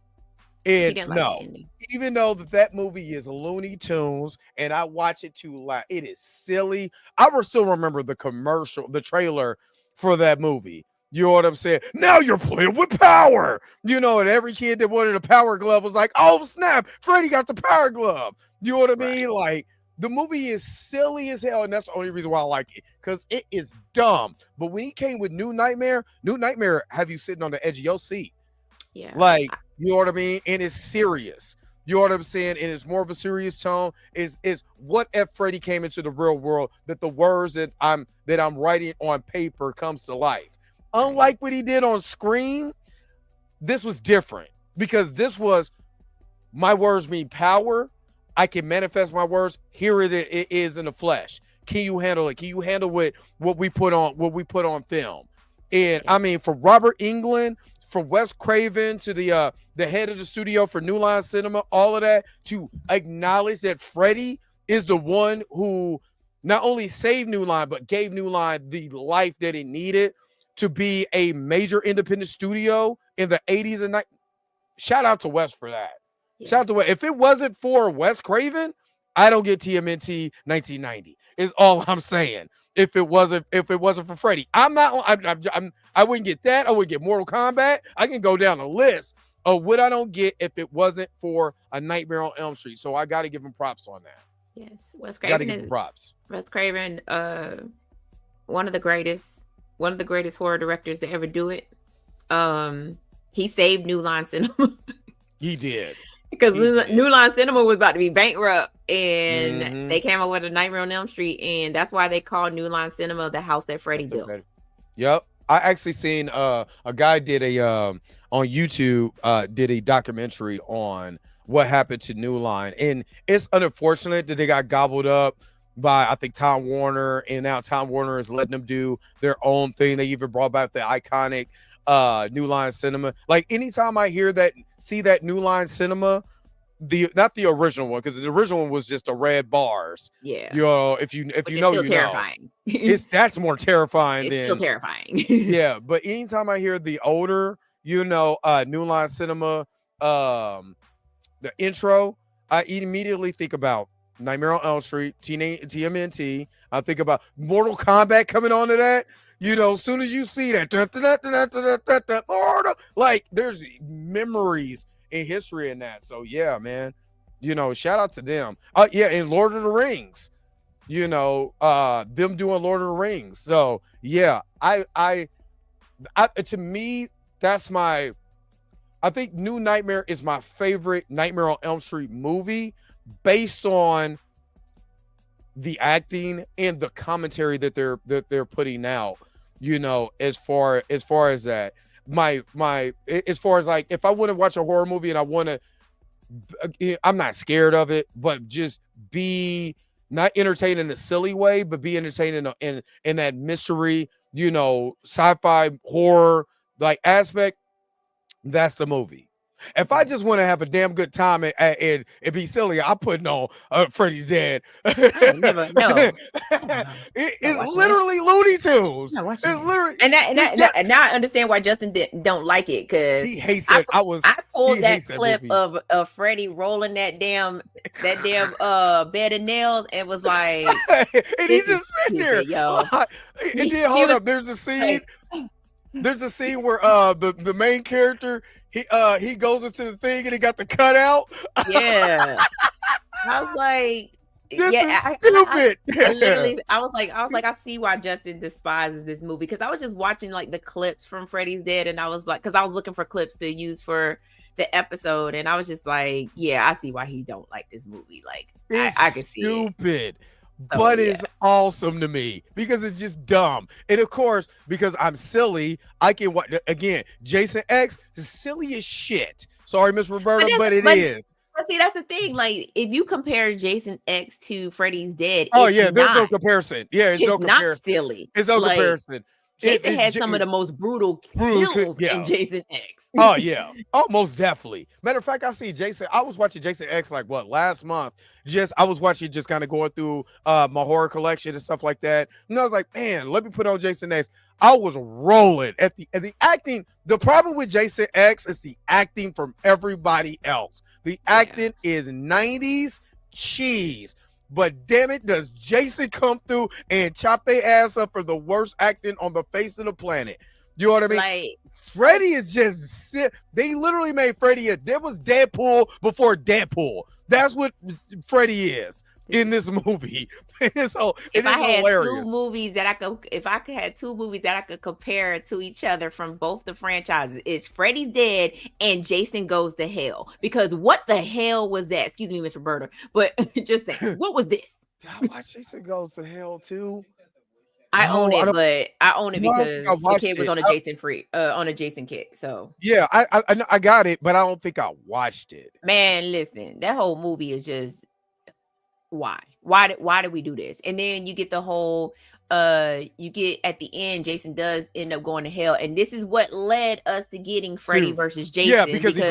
Even though that movie is Looney Tunes and I watch it too loud, it is silly. I will still remember the commercial, the trailer for that movie. You know what I'm saying? Now you're playing with power. And every kid that wanted a power glove was like, "Oh snap, Freddy got the power glove." You know what I mean? Like, the movie is silly as hell, and that's the only reason why I like it, because it is dumb. But when he came with New Nightmare have you sitting on the edge of your seat. Yeah. Like, you know what I mean? And it's serious. You know what I'm saying? And it's more of a serious tone. Is what if Freddy came into the real world, that the words that I'm writing on paper comes to life. Unlike what he did on Scream, this was different, because this was, my words mean power. I can manifest my words. Here it is in the flesh. Can you handle it? Can you handle what we put on film? And I mean, for Robert Englund, for Wes Craven, to the head of the studio for New Line Cinema, all of that, to acknowledge that Freddy is the one who not only saved New Line, but gave New Line the life that it needed to be a major independent studio in the 80s and 90s. Shout out to Wes for that. Shout out to Wes. If it wasn't for Wes Craven, I don't get TMNT 1990. Is all I'm saying. If it wasn't for Freddy, I wouldn't get that. I wouldn't get Mortal Kombat. I can go down a list of what I don't get if it wasn't for A Nightmare on Elm Street. So I got to give him props on that. Yes, Wes Got to Craven give him props. Wes Craven, one of the greatest horror directors to ever do it. He saved New Line Cinema. He did. Because New Line Cinema was about to be bankrupt, and they came up with A Nightmare on Elm Street, and that's why they called New Line Cinema the house that Freddy built. Yep, I actually seen a guy did a on YouTube did a documentary on what happened to New Line, and it's unfortunate that they got gobbled up by I think Time Warner, and now Time Warner is letting them do their own thing. They even brought back the iconic New Line Cinema. Like anytime I see that New Line Cinema, not the original one, because the original one was just the red bars. Yeah, you know, if you know, you terrifying. Know. That's more terrifying. It's still terrifying. Yeah, but anytime I hear the older, New Line Cinema, the intro, I immediately think about Nightmare on Elm Street, TMNT. I think about Mortal Kombat coming onto that. As soon as you see that, like there's memories and history in that. So yeah, man, shout out to them. Yeah, and Lord of the Rings, them doing Lord of the Rings. So yeah, I to me, I think New Nightmare is my favorite Nightmare on Elm Street movie based on the acting and the commentary that they're putting out, as far as that, as far as like, if I want to watch a horror movie and I want to, I'm not scared of it, but just be not entertained in a silly way, but be entertained in that mystery, sci-fi horror like aspect. That's the movie. If I just want to have a damn good time and be silly, I'm putting on Freddy's Dead. Never, no. It's literally Looney Tunes. It's literally, and now I understand why Justin don't like it, because he hates it. I pulled that clip of Freddy rolling that damn bed of nails and was like, and he's just sitting there, yo. And then hold up, there's a scene. There's a scene where the main character he goes into the thing and he got the cutout. Yeah, I was like, this is stupid. I was like, I see why Justin despises this movie, because I was just watching like the clips from Freddy's Dead, and I was like, because I was looking for clips to use for the episode, and I was just like, yeah, I see why he don't like this movie. Like, I can see stupid. But it's awesome to me because it's just dumb. And of course, because I'm silly, I can watch again. Jason X is silly as shit. Sorry, Miss Roberta, but it is. But see, that's the thing. Like, if you compare Jason X to Freddy's Dead, there's no comparison. Yeah, it's no comparison. Not silly. It's no comparison. Jason had some of the most brutal kills in Jason X. Oh yeah, most definitely. Matter of fact, I was watching Jason X like last month. I was watching, just kind of going through my horror collection and stuff like that. And I was like, man, let me put on Jason X. I was rolling at the acting. The problem with Jason X is the acting from everybody else. The acting is 90s cheese. But damn it, does Jason come through and chop their ass up for the worst acting on the face of the planet? You know what I mean? Like, Freddy is just they literally made Freddy there was Deadpool before Deadpool. That's what Freddy is in this movie. If I had two movies that I could compare to each other from both the franchises, it's Freddy's Dead and Jason Goes to Hell. Because what the hell was that? Excuse me, Miss Roberta, but just saying, what was this? Did I watch Jason Goes to Hell too? I own it because the kid was on a Jason kick. So yeah, I got it, but I don't think I watched it. Man, listen, that whole movie is just why did we do this? And then you get the whole you get at the end, Jason does end up going to hell, and this is what led us to getting Freddy versus Jason. Yeah, because he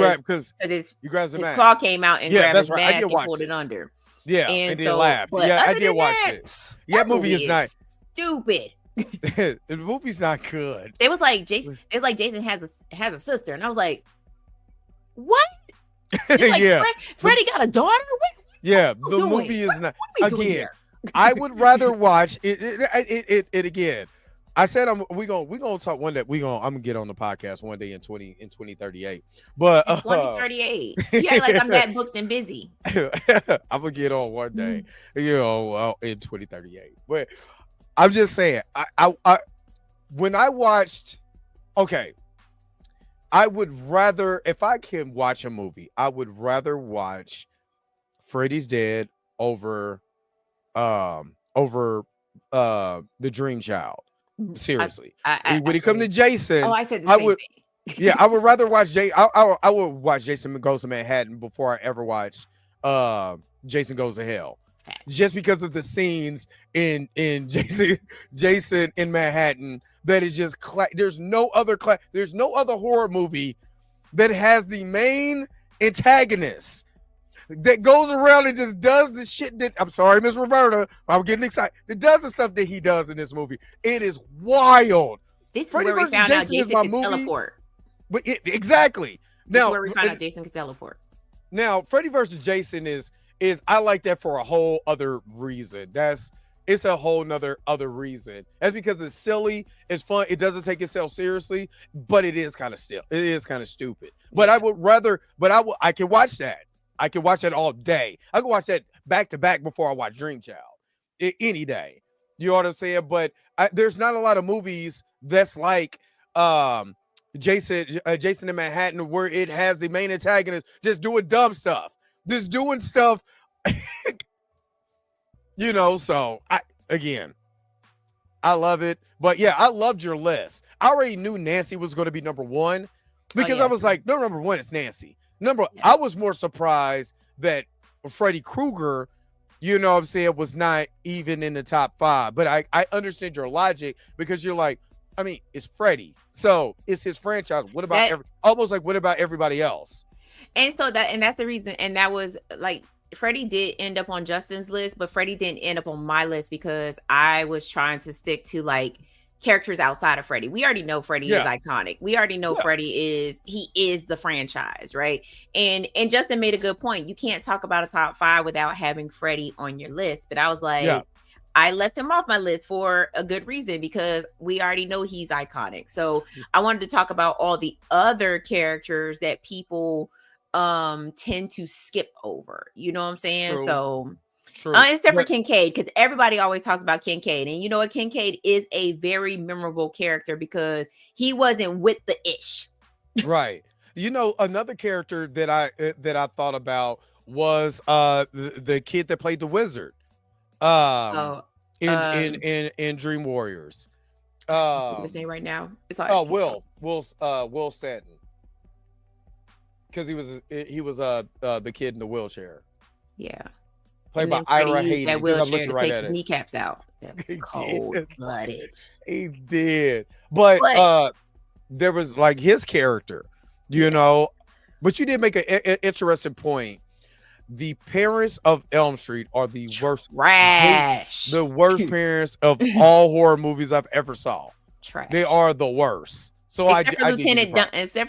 grabs his mask. Claw came out and grabbed his mask and pulled it under. Yeah, and then laughed. Yeah, I did watch it. Yeah, that movie is not stupid. The movie's not good. It was like Jason. It's like Jason has a sister, and I was like, what? It's like Yeah. Freddie got a daughter. Yeah, What the doing? movie is not What are we doing again. here? I would rather watch it again. I said we gonna talk one day. I'm gonna get on the podcast one day in 2038. But 2038. You act like I'm that booked and busy. I'm gonna get on one day, in 2038. But I'm just saying, I when I watched, okay, I would rather, if I can watch a movie, I would rather watch Freddy's Dead over the Dream Child. Seriously. When it comes to Jason, I said the I same would thing. yeah, I would rather watch I would watch Jason Goes to Manhattan before I ever watch Jason Goes to Hell. Facts. Just because of the scenes in Jason in Manhattan that is just there's no other horror movie that has the main antagonist that goes around and just does the shit that, I'm sorry, Miss Roberta, I'm getting excited. It does the stuff that he does in this movie. It is wild. This Freddy is where we found out Jason Jason could teleport. But exactly. This Now, is where we found out Jason could teleport. Now, Freddy versus Jason is I like that for a whole other reason. It's a whole nother other reason. That's because it's silly, it's fun, it doesn't take itself seriously, but it is kind of stupid. But Yeah. I would rather, I can watch that. I can watch that all day. I can watch that back to back before I watch Dream Child any day. You know what I'm saying? But there's not a lot of movies that's like Jason in Manhattan where it has the main antagonist just doing dumb stuff, just doing stuff. So I love it. But yeah, I loved your list. I already knew Nancy was going to be number one because I was like, no, number one is Nancy. I was more surprised that Freddy Krueger, was not even in the top 5. But I understand your logic because you're like, I mean, it's Freddy, so it's his franchise. What about what about everybody else? And so that's the reason. And that was like, Freddie did end up on Justin's list, but Freddie didn't end up on my list because I was trying to stick to like characters outside of Freddie. We already know Freddie is iconic. We already know Freddie is the franchise, right? And Justin made a good point. You can't talk about a top 5 without having Freddie on your list. But I was like, I left him off my list for a good reason because we already know he's iconic. So I wanted to talk about all the other characters that people tend to skip over. You know what I'm saying? True. So True. except for Kincaid, because everybody always talks about Kincaid. And you know what? Kincaid is a very memorable character because he wasn't with the ish. Right. Another character that I thought about was the kid that played the wizard in Dream Warriors. His name right now. It's all Will Stanton. Because he was the kid in the wheelchair. Yeah. Played by Ira Hayden. That wheelchair to take his kneecaps out. Cold-blooded. He did. But there was like his character, but you did make an interesting point. The parents of Elm Street are the worst. Trash. The worst parents of all horror movies I've ever saw. Trash. They are the worst. So except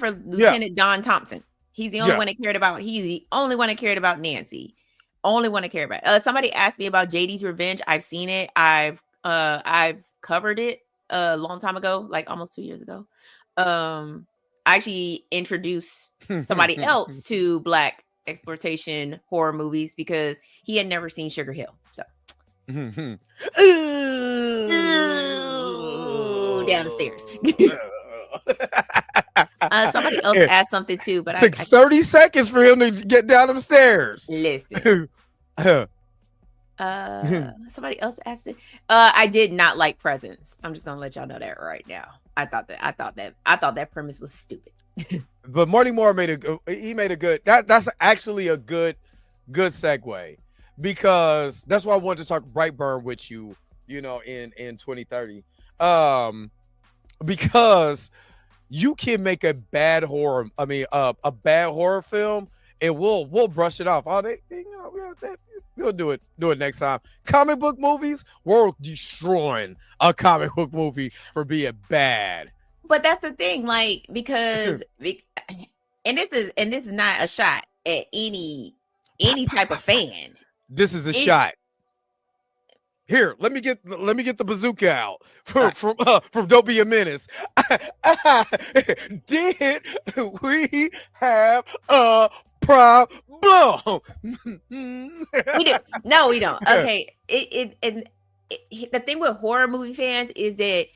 for Lieutenant Don Thompson. He's the only one that cared about. He's the only one that cared about Nancy. Only one I care about. Somebody asked me about JD's Revenge. I've seen it. I've covered it a long time ago, like almost 2 years ago. I actually introduced somebody else to Black exploitation horror movies because he had never seen Sugar Hill. So down the stairs. Somebody else asked something too, but it took 30 seconds for him to get down them stairs. Listen. Somebody else asked it. I did not like Presents. I'm just gonna let y'all know that right now. I thought that premise was stupid. But Marty Moore made a good. That's actually a good segue because that's why I wanted to talk Brightburn with you. In 2030, because you can make a bad horror. I mean, a bad horror film, and we'll brush it off. We'll do it next time. Comic book movies, we're destroying a comic book movie for being bad. But that's the thing, like, because and this is not a shot at any type of fan. This is a shot. Here, let me get the bazooka out from Don't Be a Menace. Did we have a problem? We do. No, we don't. Okay. The thing with horror movie fans is that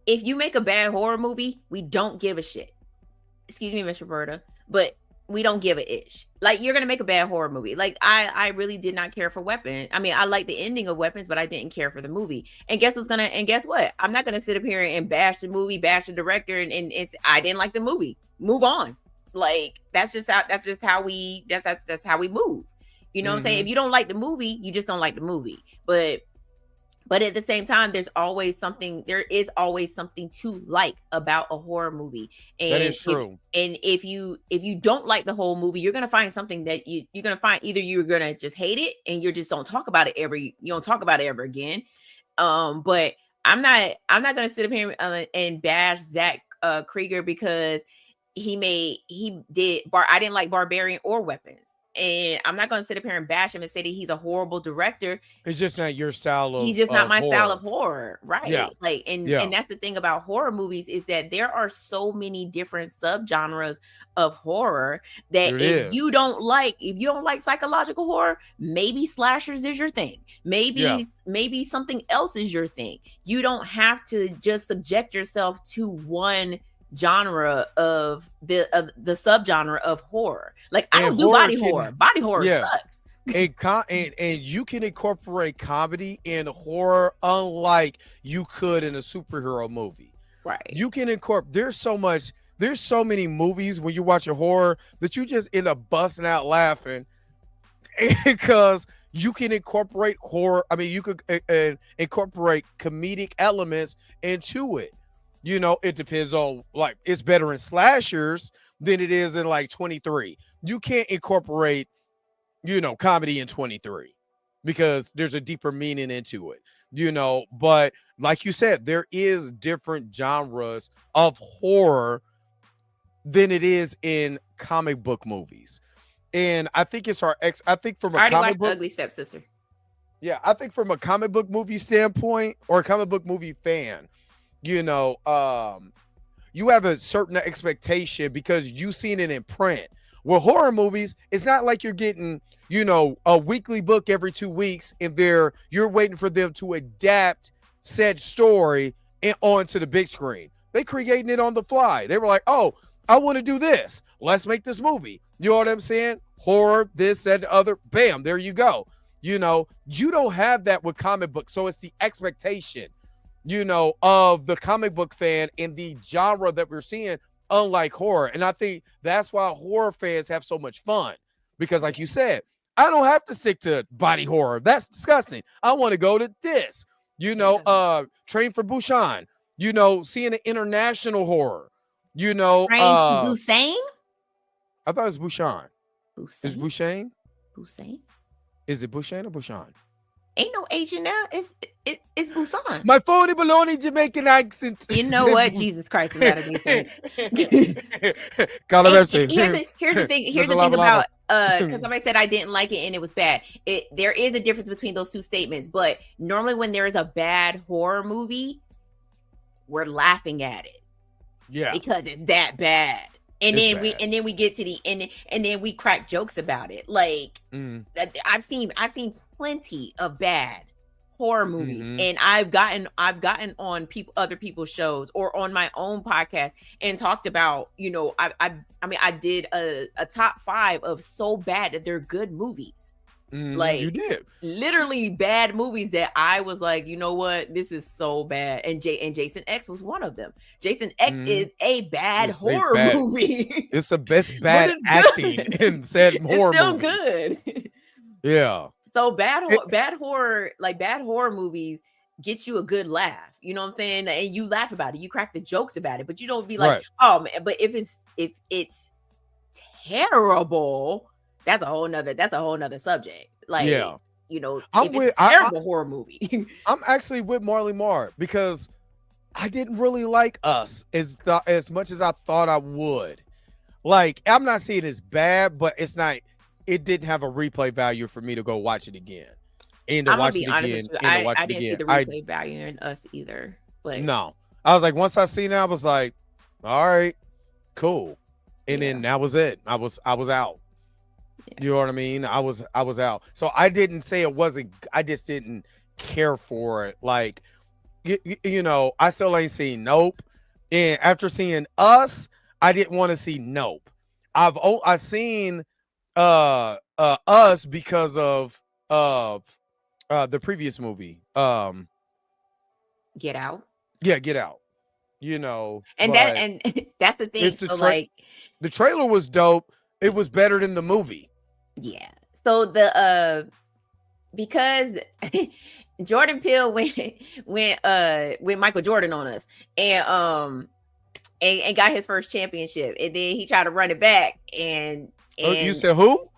if you make a bad horror movie, we don't give a shit. Excuse me, Miss Roberta, but we don't give a ish. Like, you're gonna make a bad horror movie. Like, I really did not care for Weapon. I mean, I like the ending of Weapons, but I didn't care for the movie. And guess what? I'm not gonna sit up here and bash the movie, bash the director, and it's I didn't like the movie. Move on. Like, that's how we move. You know what I'm saying? If you don't like the movie, you just don't like the movie. But at the same time, there is always something to like about a horror movie. And that is true. If you don't like the whole movie, you're gonna find something that you're gonna find. Either you're gonna just hate it and you just don't talk about it ever again. But I'm not gonna sit up here and bash Zach Krieger because I didn't like Barbarian or Weapons. And I'm not going to sit up here and bash him and say that he's a horrible director. It's just not your style of. He's just not my style of horror, right? Yeah. Like, and that's the thing about horror movies is that there are so many different subgenres of horror that if you don't like psychological horror, maybe slashers is your thing. Maybe something else is your thing. You don't have to just subject yourself to one genre of the subgenre of horror. Like, I don't do body horror. Body horror sucks. And you can incorporate comedy in horror unlike you could in a superhero movie. Right. You can incorporate. There's so many movies when you watch a horror that you just end up busting out laughing because you can incorporate horror. I mean, you could incorporate comedic elements into it. You know, it depends on, like, it's better in slashers than it is in like 23. You can't incorporate, comedy in 23 because there's a deeper meaning into it, but like you said, there is different genres of horror than it is in comic book movies. And I think I think from a comic book, Ugly Stepsister. Yeah, I think from a comic book movie standpoint or a comic book movie fan, you have a certain expectation because you've seen it in print. With horror movies, it's not like you're getting, a weekly book every 2 weeks and you're waiting for them to adapt said story onto the big screen. They creating it on the fly. They were like, oh, I want to do this. Let's make this movie. You know what I'm saying? Horror, this, that, the other. Bam, there you go. You don't have that with comic books. So it's the expectation of the comic book fan in the genre that we're seeing, unlike horror. And I think that's why horror fans have so much fun because, like you said, I don't have to stick to body horror. That's disgusting. I want to go to this, Train for Busan, seeing an international horror, Train to Busan? I thought it was Busan. Busan? Is Busan? Busan? Is it Busan or Busan? Ain't no H in there. It's Busan. My phony baloney Jamaican accent. You know what? Jesus Christ is out of me. God have mercy. Here's the thing. Here's the thing about because somebody said I didn't like it and it was bad. There is a difference between those two statements, but normally when there is a bad horror movie, we're laughing at it. Yeah. Because it's that bad. And then we get to the end and then we crack jokes about it. Like I've seen plenty of bad horror movies, and I've gotten on other people's shows or on my own podcast and talked about, I did a top 5 of so bad that they're good movies. Like, you did literally bad movies that I was like, you know what, this is so bad. And Jason X was one of them. Jason X is a bad horror movie. It's the best bad acting in said horror movie. Still good. Yeah. So bad horror movies get you a good laugh. You know what I'm saying? And you laugh about it. You crack the jokes about it, but you don't be like, oh man. But if it's terrible, that's a whole nother subject. Like, it's a terrible horror movie. I'm actually with Marley Marr because I didn't really like Us as much as I thought I would. Like, I'm not saying it's bad, but it's not it didn't have a replay value for me to go watch it again. And to I'm gonna watch be it honest again with you. and to watch I it didn't see again. the replay value in Us either. But No. I was like, once I seen it, I was like, all right, cool. And then that was it. I was out. Yeah. You know what I mean? I was out. So I didn't say it wasn't, I just didn't care for it. Like, you know, I still ain't seen Nope. And after seeing Us, I didn't want to see Nope. I've seen Us because of the previous movie. Get Out. Yeah, Get Out. You know, and that's the thing. So like, the trailer was dope. It was better than the movie. Yeah. So the because Jordan Peele went Michael Jordan on us and got his first championship, and then he tried to run it back and you said who?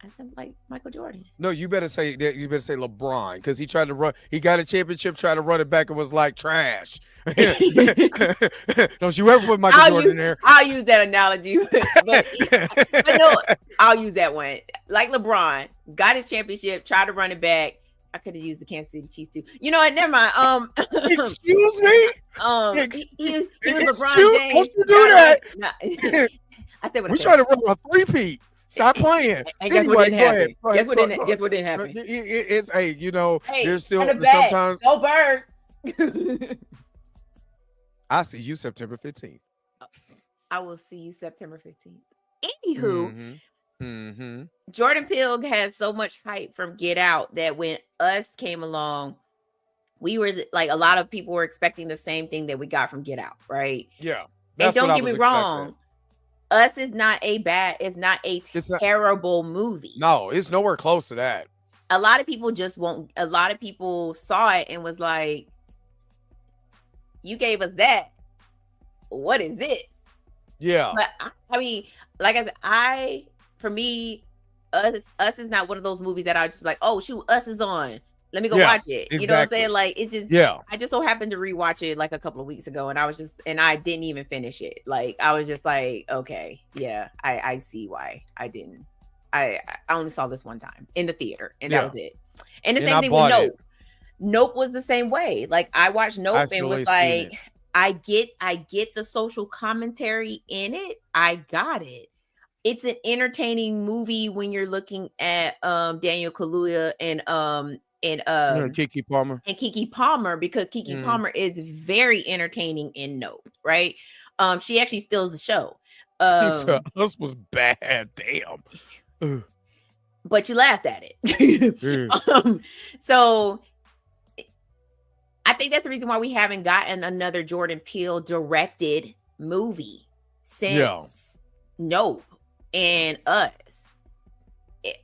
I said like Michael Jordan. No, you better say that. You better say LeBron, because he tried to run. He got a championship, tried to run it back, and was like trash. Don't you ever put Michael Jordan in there? I'll use that analogy, but no, I'll use that one. Like LeBron got his championship, tried to run it back. I could have used the Kansas City Chiefs too. You know what? Never mind. Excuse me. He was LeBron James. Don't you do that? I said what we trying to run a three-peat. Stop playing. And guess what didn't happen? Guess what didn't happen? It's you know, there's still sometimes no birds. I'll see you September 15th. I will see you September 15th. Anywho, Jordan Peele had so much hype from Get Out that when Us came along, we were like, a lot of people were expecting the same thing that we got from Get Out, right? Yeah. And don't get me wrong. Us is not a terrible movie. No, it's nowhere close to that. A lot of people a lot of people saw it and was like, you gave us that. What is this? Yeah. But I mean, like I said, for me, Us is not one of those movies that I just like, oh shoot, Us is on. Let me go watch it. Exactly. You know what I'm saying? Like, it just, I just so happened to rewatch it like a couple of weeks ago, and I didn't even finish it. Like, I was just like, okay, yeah, I see why I didn't. I only saw this one time in the theater, and that was it. And the same thing with Nope. Nope was the same way. Like, I watched Nope and was like, I get the social commentary in it. I got it. It's an entertaining movie when you're looking at Daniel Kaluuya and Keke Palmer. And Keke Palmer, because Keke Palmer is very entertaining in Nope, right? She actually steals the show. Us was bad, damn. But you laughed at it. So I think that's the reason why we haven't gotten another Jordan Peele directed movie since Nope and Us.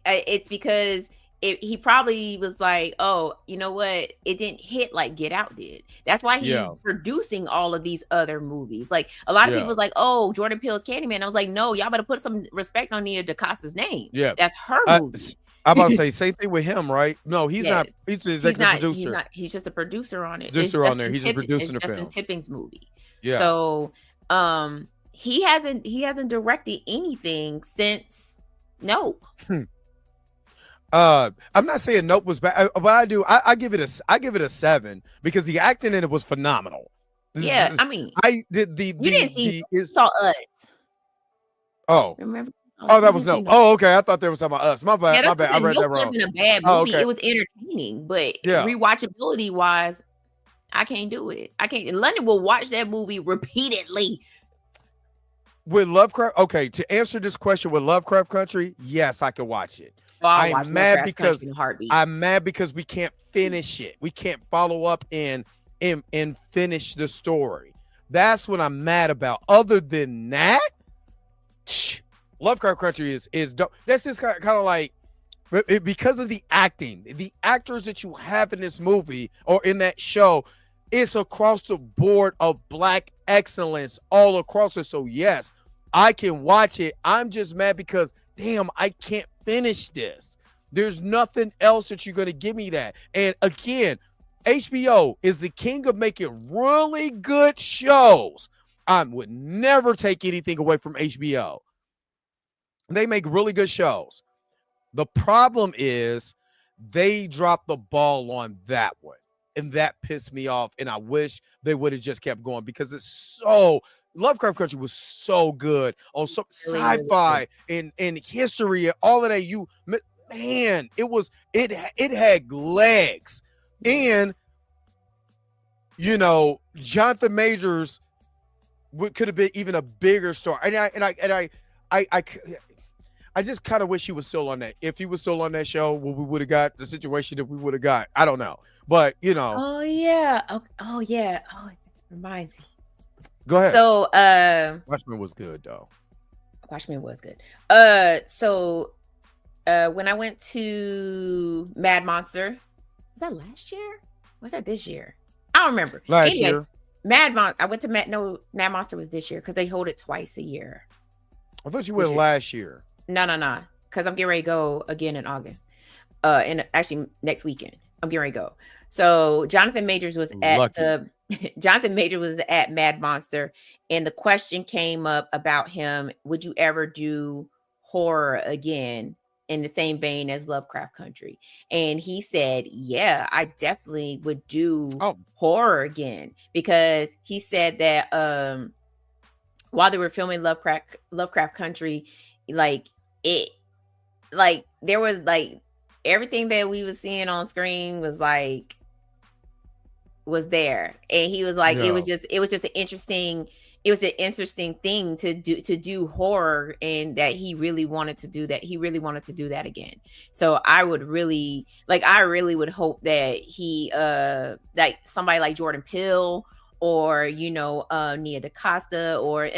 It's because he probably was like, oh, you know what? It didn't hit like Get Out did. That's why he's producing all of these other movies. Like, a lot of people was like, oh, Jordan Peele's Candyman. I was like, no, y'all better put some respect on Nia DaCosta's name. Yeah. That's her movie. I'm about to say, same thing with him, right? No, he's not. He's the executive producer. He's just a producer on it. Producer on there. He's just producing the film. Justin Tipping's movie. Yeah. So, he hasn't directed anything since Nope. I'm not saying Nope was bad, but I give it a 7 because the acting in it was phenomenal. Yeah, I mean, I did you didn't see saw Us. Oh, remember? Oh, that was Nope. Oh, okay. I thought there was something about Us. My bad. My bad. I read that wrong. It wasn't a bad movie. Oh, okay. It was entertaining, but rewatchability wise, I can't do it. I can't. London will watch that movie repeatedly. With Lovecraft, okay. To answer this question with Lovecraft Country, yes, I can watch it. I'm mad because we can't finish it. We can't follow up and finish the story. That's what I'm mad about. Other than that, Lovecraft Country is dope. That's just kind of like, because of the acting, the actors that you have in this movie or in that show, it's across the board of Black excellence all across it. So yes, I can watch it. I'm just mad because damn, I can't finish this. There's nothing else that you're going to give me that. And again, HBO is the king of making really good shows. I would never take anything away from HBO. They make really good shows. The problem is they dropped the ball on that one, and that pissed me off. And I wish they would have just kept going because it's so Lovecraft Country was so good on some Really, really good. sci-fi and history and all of that. Man, it had legs, and Jonathan Majors could have been even a bigger star. I just kind of wish he was still on that. If he was still on that show, we would have got the situation that we would have got. I don't know, but Oh yeah. Oh yeah. Oh, it reminds me. go ahead. So Watchmen was good though. Watchmen was good. When I went to Mad Monster, was that last year? Was that this year? I don't remember. Last year. I went to Mad Monster was this year because they hold it twice a year. I thought you went last year. No. Because I'm getting ready to go again in August. And actually next weekend. I'm getting ready to go. So Jonathan Majors was at Mad Monster, and the question came up about him, would you ever do horror again in the same vein as Lovecraft Country? And he said, yeah, I definitely would do horror again, because he said that while they were filming Lovecraft Country, there was everything that we was seeing on screen was there, and he was like, it was just an interesting thing to do horror, and that he really wanted to do that again. So I really would hope that he like somebody like Jordan Peele or Nia DaCosta or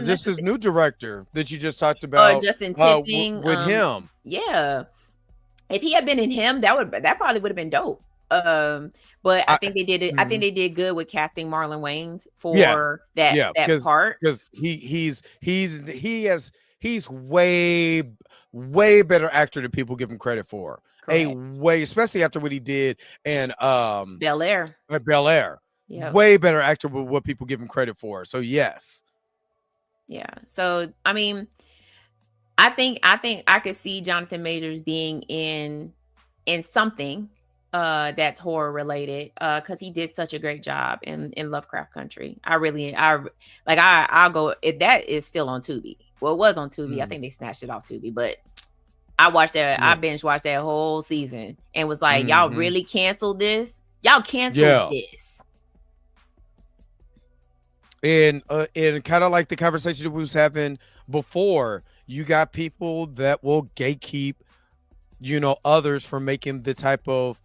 just his new director that you just talked about, Justin Tipping with him. Yeah, if he had been in him, that probably would have been dope. But I think they did it. I think they did good with casting Marlon Wayans for that part, because he's way better actor than people give him credit for. Correct. Especially after what he did in Bel Air. Yeah, way better actor with what people give him credit for. So yes. Yeah. So I mean, I think I could see Jonathan Majors being in something that's horror related, because he did such a great job in Lovecraft Country. I'll go, if that is still on Tubi. Well, it was on Tubi. I think they snatched it off Tubi, but I watched that. I binge watched that whole season and was like, y'all really canceled this? Y'all canceled this. And kind of like the conversation that we was having before, you got people that will gatekeep, others from making the type of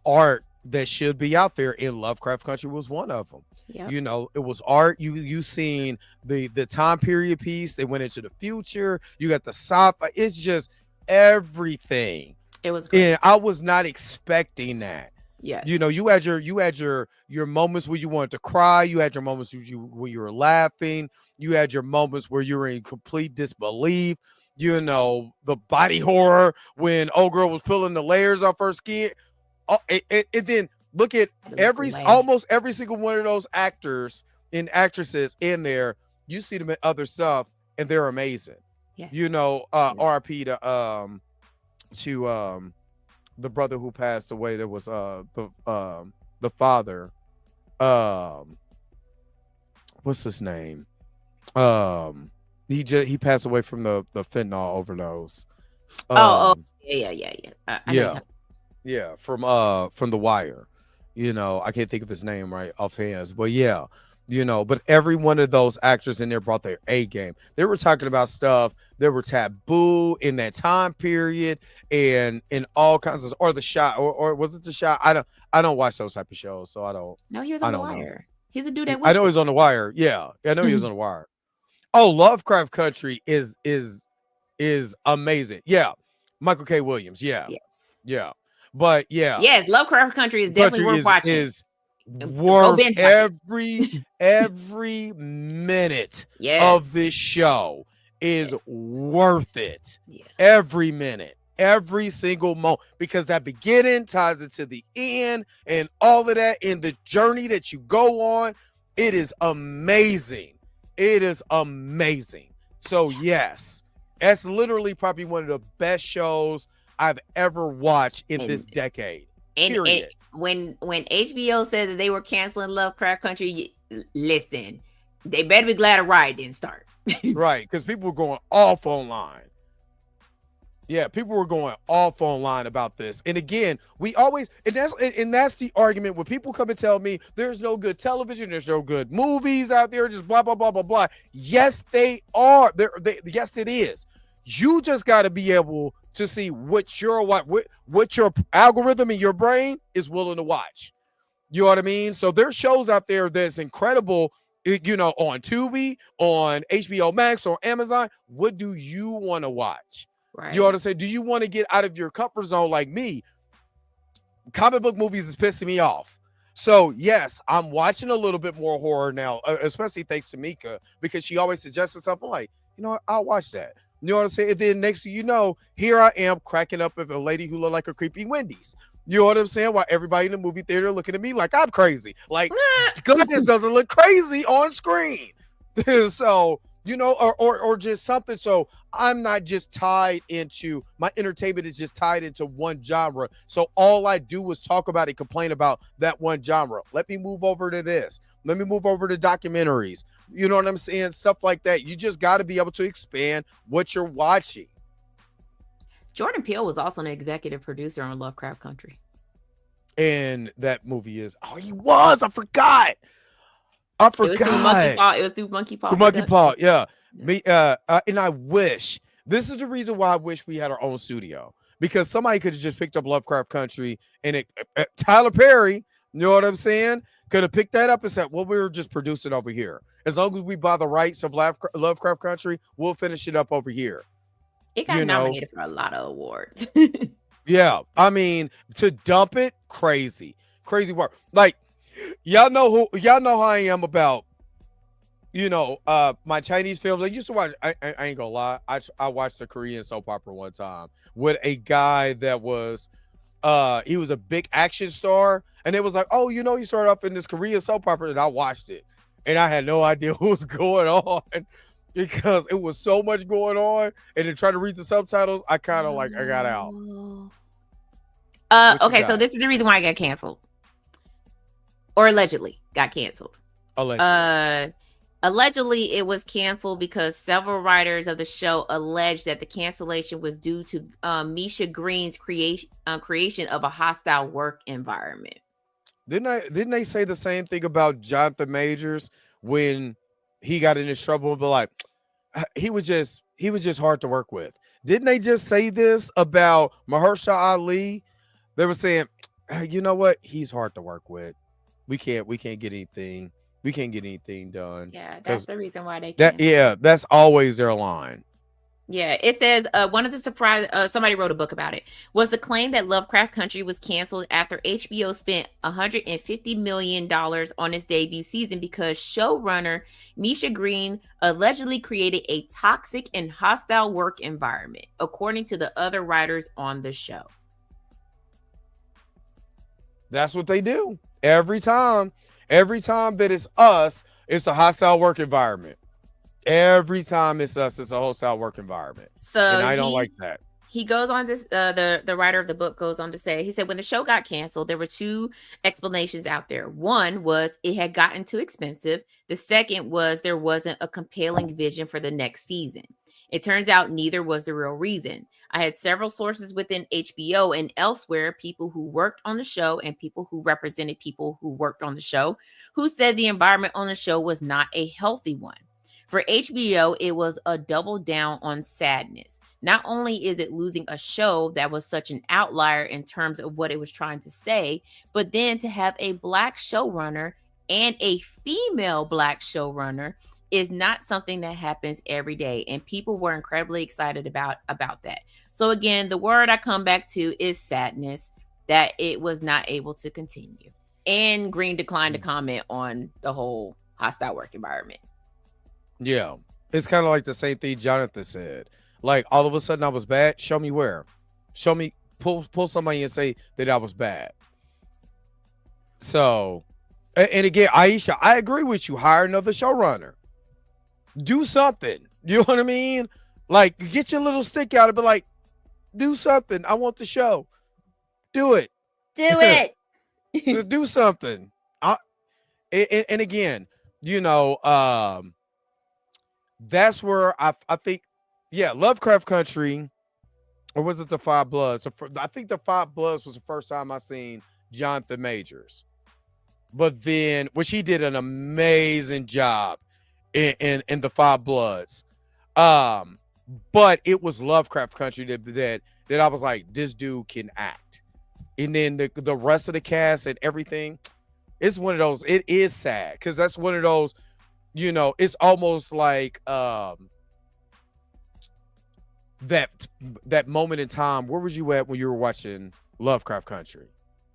art that should be out there. And Lovecraft Country was one of them. Yep. It was art. You seen the time period piece. They went into the future. You got the sci-fi. It's just everything. It was great. And I was not expecting that. Yes. You had your moments where you wanted to cry. You had your moments where you were laughing. You had your moments where you were in complete disbelief. The body horror when old girl was pulling the layers off her skin. And then look at almost every single one of those actors and actresses in there. You see them in other stuff, and they're amazing. Yes. RIP to the brother who passed away. There was the father. What's his name? He passed away from the fentanyl overdose. Yeah, from The Wire. I can't think of his name right offhand, but yeah. But every one of those actors in there brought their A game. They were talking about stuff that were taboo in that time period, and in all kinds of, or The Shot, or was it The Shot? I don't watch those type of shows, so I don't. No, he was on The Wire. He's a dude that I know he's on The Wire. Yeah, I know he was on The Wire. Oh, Lovecraft Country is amazing. Yeah, Michael K. Williams. Yeah, yes, yeah, but yeah, yes, Lovecraft Country is definitely worth watching. Is worth every minute of this show is worth it. Yeah. Every minute, every single moment, because that beginning ties into the end and all of that in the journey that you go on. It is amazing. It is amazing. So yes, That's literally probably one of the best shows I've ever watched in this And decade. and Period. when HBO said that they were canceling Lovecraft Country, listen, they better be glad a riot didn't start. Right, because people were going off online. Yeah, people were going off online about this. And again, we always, and that's the argument when people come and tell me there's no good television, there's no good movies out there, just blah blah blah blah blah. Yes, they are. Yes, it is. You just got to be able to see what your algorithm in your brain is willing to watch. You know what I mean? So there's shows out there that's incredible, on Tubi, on HBO Max, or Amazon. What do you want to watch? Right. You ought to say, do you want to get out of your comfort zone like me? Comic book movies is pissing me off. So, yes, I'm watching a little bit more horror now, especially thanks to Mika, because she always suggested something like, I'll watch that. You know what I'm saying? And then next thing you know, here I am cracking up with a lady who looked like a creepy Wendy's. You know what I'm saying? While everybody in the movie theater looking at me like I'm crazy. Like, goodness doesn't look crazy on screen. So, or just something. So I'm not just tied into, my entertainment is just tied into one genre. So all I do is talk about and complain about that one genre. Let me move over to this. Let me move over to documentaries. You know what I'm saying? Stuff like that. You just got to be able to expand what you're watching. Jordan Peele was also an executive producer on Lovecraft Country. And that movie is, he was, I forgot. It was through Monkey Paw. Monkey Paw, yeah. Me, and I wish, this is the reason why I wish we had our own studio, because somebody could have just picked up Lovecraft Country and Tyler Perry, you know what I'm saying, could have picked that up and said, well, we're just producing over here. As long as we buy the rights of Lovecraft Country, we'll finish it up over here. It got nominated for a lot of awards. Yeah, I mean, to dump it, crazy work. Like, y'all know how I am about, my Chinese films. I used to watch, I ain't gonna lie, I watched a Korean soap opera one time with a guy that was, he was a big action star, and it was like, he started off in this Korean soap opera, and I watched it, and I had no idea what was going on, because it was so much going on, and then trying to read the subtitles, I kind of I got out. Okay, so this is the reason why I got canceled. Or allegedly got canceled. Allegedly, it was canceled because several writers of the show alleged that the cancellation was due to Misha Green's creation of a hostile work environment. Didn't they say the same thing about Jonathan Majors when he got into trouble? But like, he was just hard to work with. Didn't they just say this about Mahershala Ali? They were saying, you know what? He's hard to work with. We can't get anything. We can't get anything done. Yeah, that's the reason why they canceled. That's always their line. Yeah, it says one of the surprise. Somebody wrote a book about it. Was the claim that Lovecraft Country was canceled after HBO spent $150 million on its debut season because showrunner Misha Green allegedly created a toxic and hostile work environment, according to the other writers on the show. That's what they do every time. Every time that it's us, it's a hostile work environment. Every time it's us, it's a hostile work environment. So and I don't like that. He goes on this, the writer of the book goes on to say, he said, when the show got canceled, there were two explanations out there. One was it had gotten too expensive. The second was there wasn't a compelling vision for the next season. It turns out neither was the real reason. I had several sources within HBO and elsewhere, people who worked on the show and people who represented people who worked on the show, who said the environment on the show was not a healthy one. For HBO, it was a double down on sadness. Not only is it losing a show that was such an outlier in terms of what it was trying to say, but then to have a Black showrunner and a female Black showrunner is not something that happens every day. And people were incredibly excited about that. So again, the word I come back to is sadness that it was not able to continue. And Green declined to comment on the whole hostile work environment. Yeah. It's kind of like the same thing Jonathan said. Like, all of a sudden I was bad. Show me where. Show me, pull somebody and say that I was bad. So, and again, Aisha, I agree with you. Hire another showrunner. Do something. You know what I mean? Like, get your little stick out and be like, do something. I want the show. Do it. Do it. Do something. And again, you know, that's where I think, yeah, Lovecraft Country, or was it the Five Bloods? So I think the Five Bloods was the first time I seen Jonathan Majors, but then which he did an amazing job in the Five Bloods. But it was Lovecraft Country that I was like, this dude can act. And then the rest of the cast and everything, it's one of those, it is sad because that's one of those, you know, it's almost like that moment in time. Where was you at when you were watching Lovecraft Country?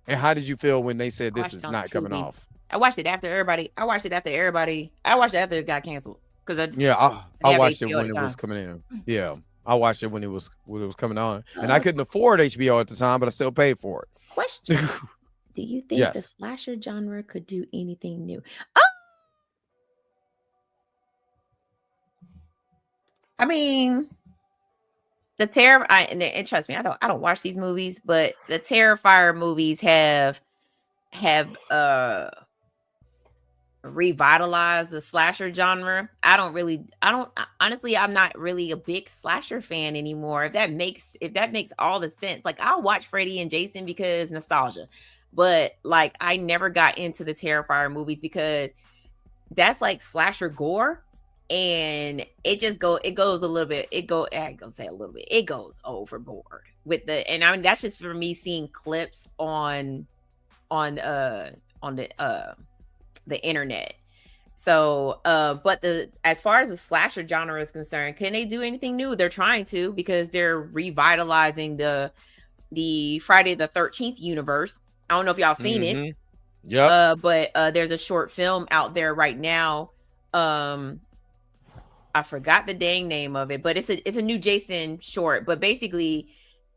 And how did you feel when they said this is not coming off? I watched it after everybody. I watched it after it got canceled. I watched it when it was coming in. Yeah. I watched it when it was coming on. And I couldn't afford HBO at the time, but I still paid for it. Question. Do you think the slasher genre could do anything new? Oh! I mean, the terror, and trust me, I don't watch these movies, but the Terrifier movies have revitalized the slasher genre. Honestly, I'm not really a big slasher fan anymore. If that makes all the sense. Like, I'll watch Freddy and Jason because nostalgia, but like I never got into the Terrifier movies because that's like slasher gore, and it goes overboard with the, and I mean that's just for me seeing clips on the internet. So but as far as the slasher genre is concerned, can they do anything new? They're trying to, because they're revitalizing the Friday the 13th universe. I don't know if y'all seen it. Yeah. But there's a short film out there right now. I forgot the dang name of it, but it's a new Jason short. But basically,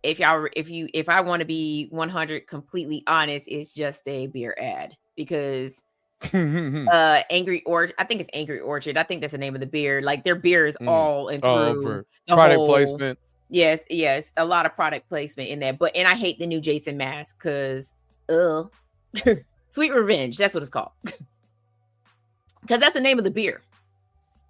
if I want to be 100 completely honest, it's just a beer ad, because Angry Orchard, I think it's Angry Orchard. I think that's the name of the beer. Like, their beer is all improved. For product placement. Yes, a lot of product placement in there. And I hate the new Jason mask because Sweet Revenge, that's what it's called. Because that's the name of the beer.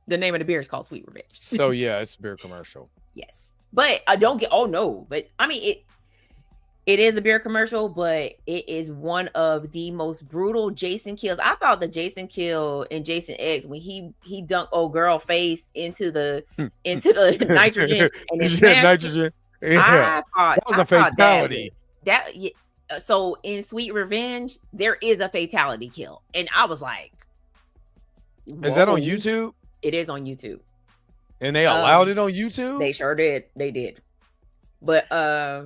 The name of the beer is called Sweet Revenge. So yeah, it's a beer commercial. Yes. But I don't get, but I mean, it is a beer commercial, but it is one of the most brutal Jason kills. I thought the Jason kill in Jason X, when he dunked old girl face into the nitrogen and then nitrogen. Yeah. That was a fatality. So in Sweet Revenge, there is a fatality kill, and I was like, whoa. Is that on YouTube? It is on YouTube. And they allowed it on YouTube? They sure did. They did. But I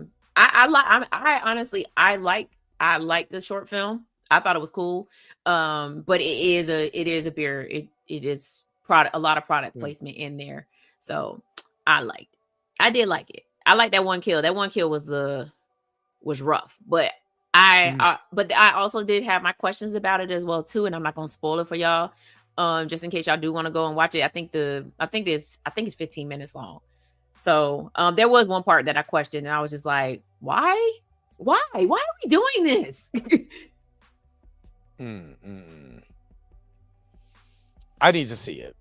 like the short film. I thought it was cool. But it is a beer. It is a lot of product placement in there. So I did like it. I like that one kill. That one kill was rough. But I also did have my questions about it as well too, and I'm not gonna spoil it for y'all. Just in case y'all do want to go and watch it. I think it's 15 minutes long. So there was one part that I questioned, and I was just like, why are we doing this? I need to see it.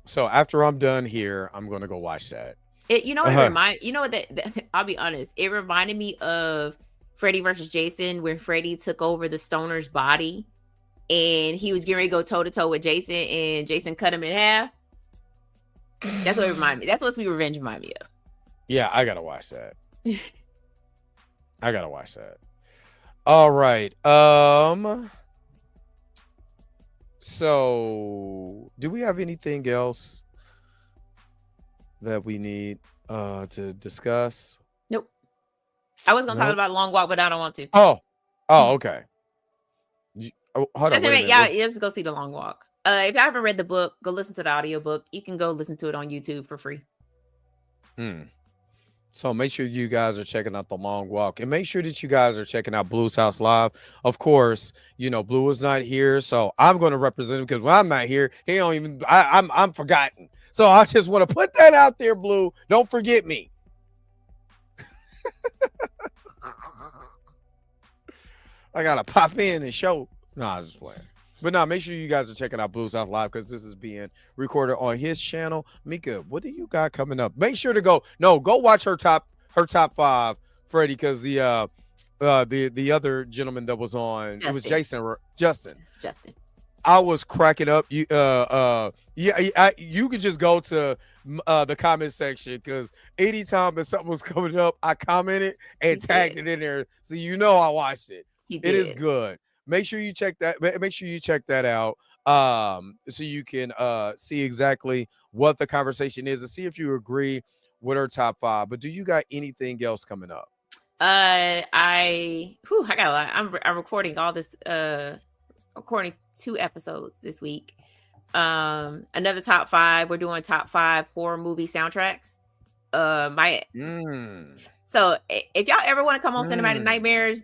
So after I'm done here, I'm gonna go watch that. I'll be honest, it reminded me of Freddy versus Jason, where Freddy took over the stoner's body and he was getting ready to go toe to toe with Jason, and Jason cut him in half. That's what it reminded me. That's what Sweet Revenge reminded me of. Yeah, I gotta watch that. All right. So do we have anything else that we need to discuss? Nope. I was gonna talk about Long Walk, but I don't want to. Oh, okay. Hold on. Yeah, just go see The Long Walk. If you haven't read the book, go listen to the audiobook. You can go listen to it on YouTube for free. So make sure you guys are checking out The Long Walk, and make sure that you guys are checking out Blue's House Live. Of course, Blue is not here, so I'm going to represent him, because when I'm not here, he don't even. I'm forgotten. So I just want to put that out there, Blue. Don't forget me. I gotta pop in and show. No, I was just playing. But no, make sure you guys are checking out Blue South Live because this is being recorded on his channel. Mika, what do you got coming up? Make sure to go watch her top 5, Freddie, because the other gentleman that was on, it was Justin. I was cracking up. You could just go to the comment section because anytime that something was coming up, I commented and tagged it in there, so I watched it. It is good. Make sure you check that. Make sure you check that out, so you can see exactly what the conversation is and see if you agree with her top 5. But do you got anything else coming up? I got a lot. I'm recording all this. Recording 2 episodes this week. Another top 5. We're doing top 5 horror movie soundtracks. So if y'all ever want to come on Cinematic Nightmares,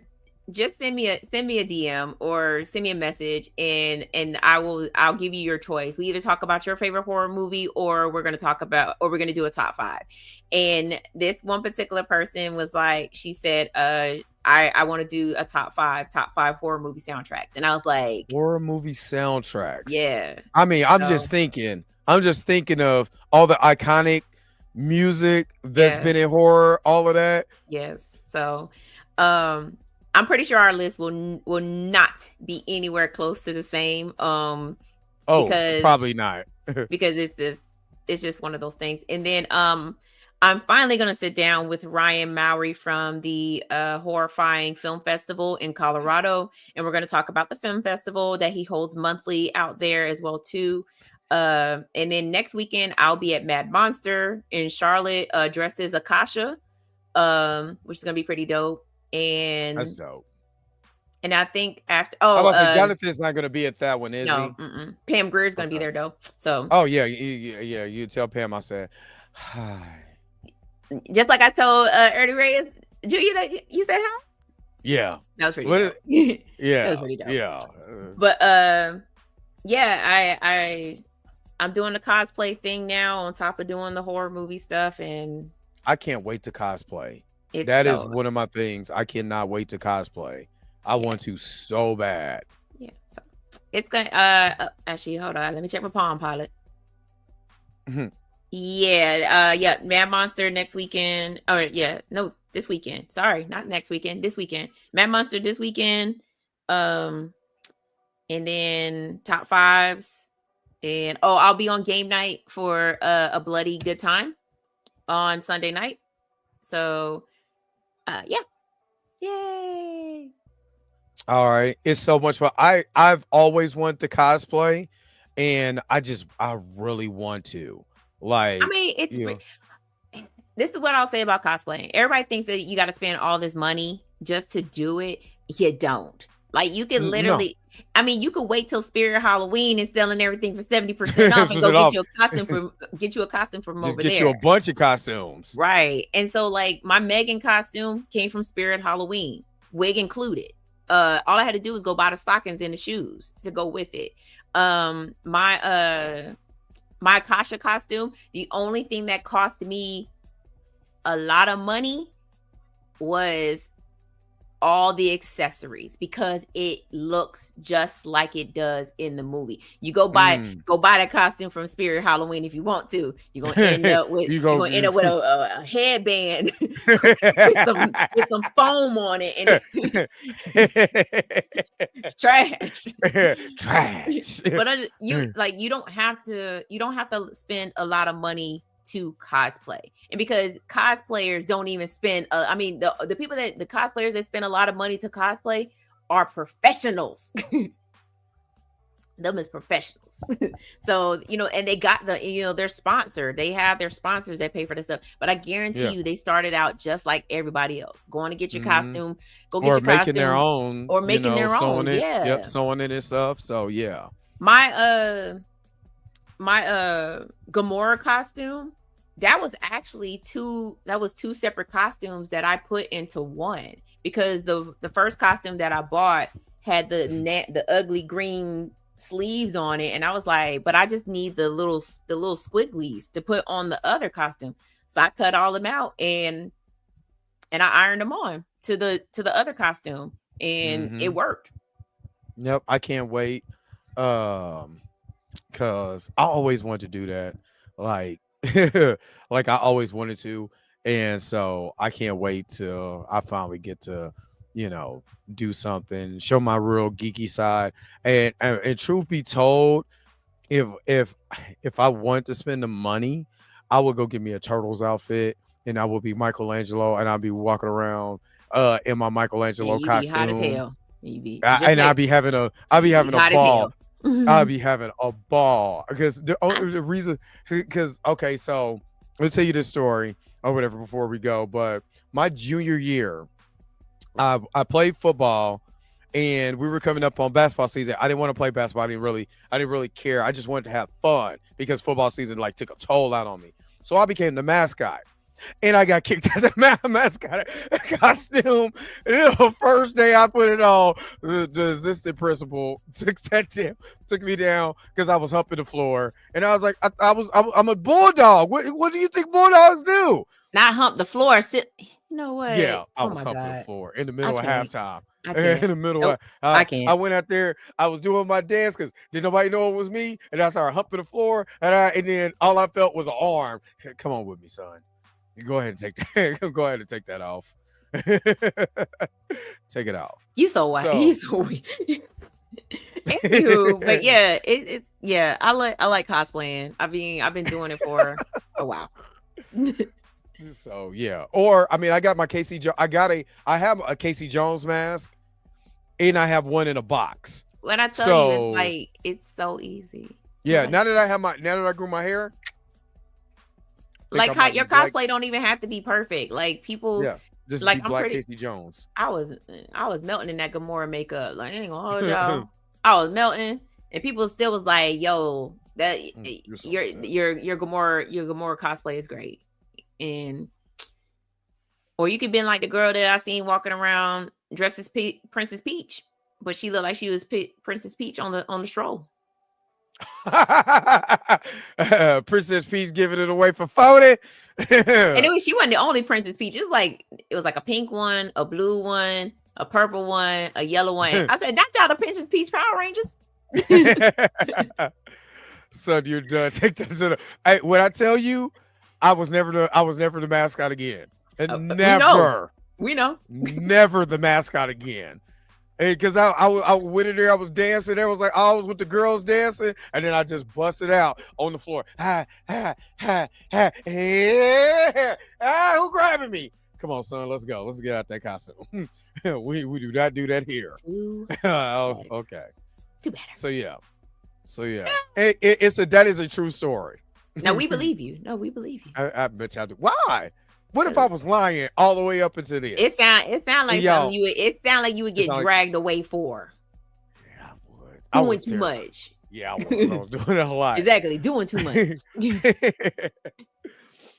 just send me a DM or send me a message, and I'll give you your choice. We either talk about your favorite horror movie, or we're gonna do a top 5. And this one particular person was like, she said, I want to do a top 5 horror movie soundtracks. And I was like, horror movie soundtracks. Yeah. I mean, I'm just thinking of all the iconic music that's been in horror, all of that. Yes. So, I'm pretty sure our list will not be anywhere close to the same. Because probably not. Because it's just one of those things. And then I'm finally going to sit down with Ryan Mowry from the Horrifying Film Festival in Colorado, and we're going to talk about the film festival that he holds monthly out there as well too. And then next weekend I'll be at Mad Monster in Charlotte, dressed as Akasha, which is going to be pretty dope. And that's dope. And I think after Jonathan's not going to be at that one, is he? Pam Greer's going to be there though. So you tell Pam I said hi. Just like I told Ernie Reyes, Julia, that you said hi. Yeah, that was pretty dope. Yeah, that was pretty dope. Yeah, but I'm doing the cosplay thing now on top of doing the horror movie stuff, and I can't wait to cosplay. That is one of my things. I cannot wait to cosplay. I want to so bad. Yeah, so it's gonna. Actually, hold on. Let me check my Palm Pilot. Yeah, Mad Monster next weekend. This weekend. Sorry, not next weekend. This weekend. Mad Monster this weekend. And then top 5s. And I'll be on game night for a bloody good time on Sunday night. So, yay! All right, it's so much fun. I've always wanted to cosplay, and I really want to. Like, I mean, this is what I'll say about cosplaying. Everybody thinks that you got to spend all this money just to do it. You don't. Like, you can literally. No. I mean, you could wait till Spirit Halloween and selling everything for 70% off and go get you a costume from over there. Get you a bunch of costumes. Right. And so, like, my Megan costume came from Spirit Halloween, wig included. All I had to do was go buy the stockings and the shoes to go with it. My Akasha costume, the only thing that cost me a lot of money was all the accessories, because it looks just like it does in the movie. You go buy that costume from Spirit Halloween if you want to. You're gonna end up with a headband with some foam on it, and it's trash. But you don't have to spend a lot of money to cosplay. And because cosplayers don't even spend the people the cosplayers that spend a lot of money to cosplay are professionals. Them as professionals. So, and they got they're sponsored. They have their sponsors that pay for this stuff. But I guarantee you they started out just like everybody else. Going to get your costume, go get your costume. Or making their own. Or making their own. Yeah. Yep, sewing it and stuff. So yeah. My Gamora costume, that was actually two separate costumes that I put into one, because the first costume that I bought had the ugly green sleeves on it, and I was like, but I just need the little squigglies to put on the other costume. So I cut all them out and I ironed them on to the other costume, and it worked. Yep, I can't wait. Cause I always wanted to do that. Like like I always wanted to. And so I can't wait till I finally get to, do something, show my real geeky side. And truth be told, if if if I want to spend the money, I would go get me a turtles outfit and I will be Michelangelo and I'll be walking around in my And Michelangelo you be hot as costume. hell. You be just And like I'll be you be having a hot as ball. hell. I'll be having a ball because the reason, because okay, so let's tell you this story or whatever before we go. But my junior year, I played football, and we were coming up on basketball season. I didn't want to play basketball. I didn't really care. I just wanted to have fun because football season like took a toll out on me. So I became the mascot. And I got kicked as a mascot costume. And the first day I put it on, the assistant principal took me down because I was humping the floor, and I was like, I'm a bulldog. What do you think bulldogs do? Not hump the floor. Sit. You know what? Yeah, I Oh was my humping the God. floor in the I middle of can't. halftime. I In can't. the middle Nope. of, I I can't. went out there. I was doing my dance because did nobody know it was me, and I started humping the floor, and then all I felt was an arm. Come on with me, son. Go ahead and take that. Go ahead and take that off. Take it off. You so white. You so weird. Anywho, but yeah, it's yeah. I like cosplaying. I mean, I've been doing it for a while. So yeah, or I mean, I got my Casey. I have a Casey Jones mask, and I have one in a box. When I tell you, it's like it's so easy. Yeah, now that I grew my hair, like how your cosplay don't even have to be perfect. Like people, yeah, just like be Black Casey Jones. I was melting in that Gamora makeup. Like I ain't gonna hold y'all. I was melting, and people still was like, "Yo, that your Gamora cosplay is great." And or you could been like the girl that I seen walking around dressed as Princess Peach, but she looked like she was Princess Peach on the stroll. Princess Peach giving it away for 40. Anyway, she wasn't the only Princess Peach. It was like a pink one, a blue one, a purple one, a yellow one. I said, "That's y'all the Princess Peach Power Rangers." Son, you're done. Take that to the. Hey, when I tell you, I was never the mascot again. And never. We know. Never the mascot again. Because I went in there, I was dancing. There was like I was with the girls dancing, and then I just busted out on the floor. Ha ha ha ha! Yeah. Who grabbing me? Come on, son, let's go. Let's get out that costume. we do not do that here. Oh, okay. Too bad. So yeah. That is a true story. No, we believe you. No, we believe you. I bet y'all do. Why? What if I was lying all the way up into this? It sound like something you would get dragged away for. Yeah, I would. Doing too much. Yeah, I was doing a lot. Exactly, doing too much.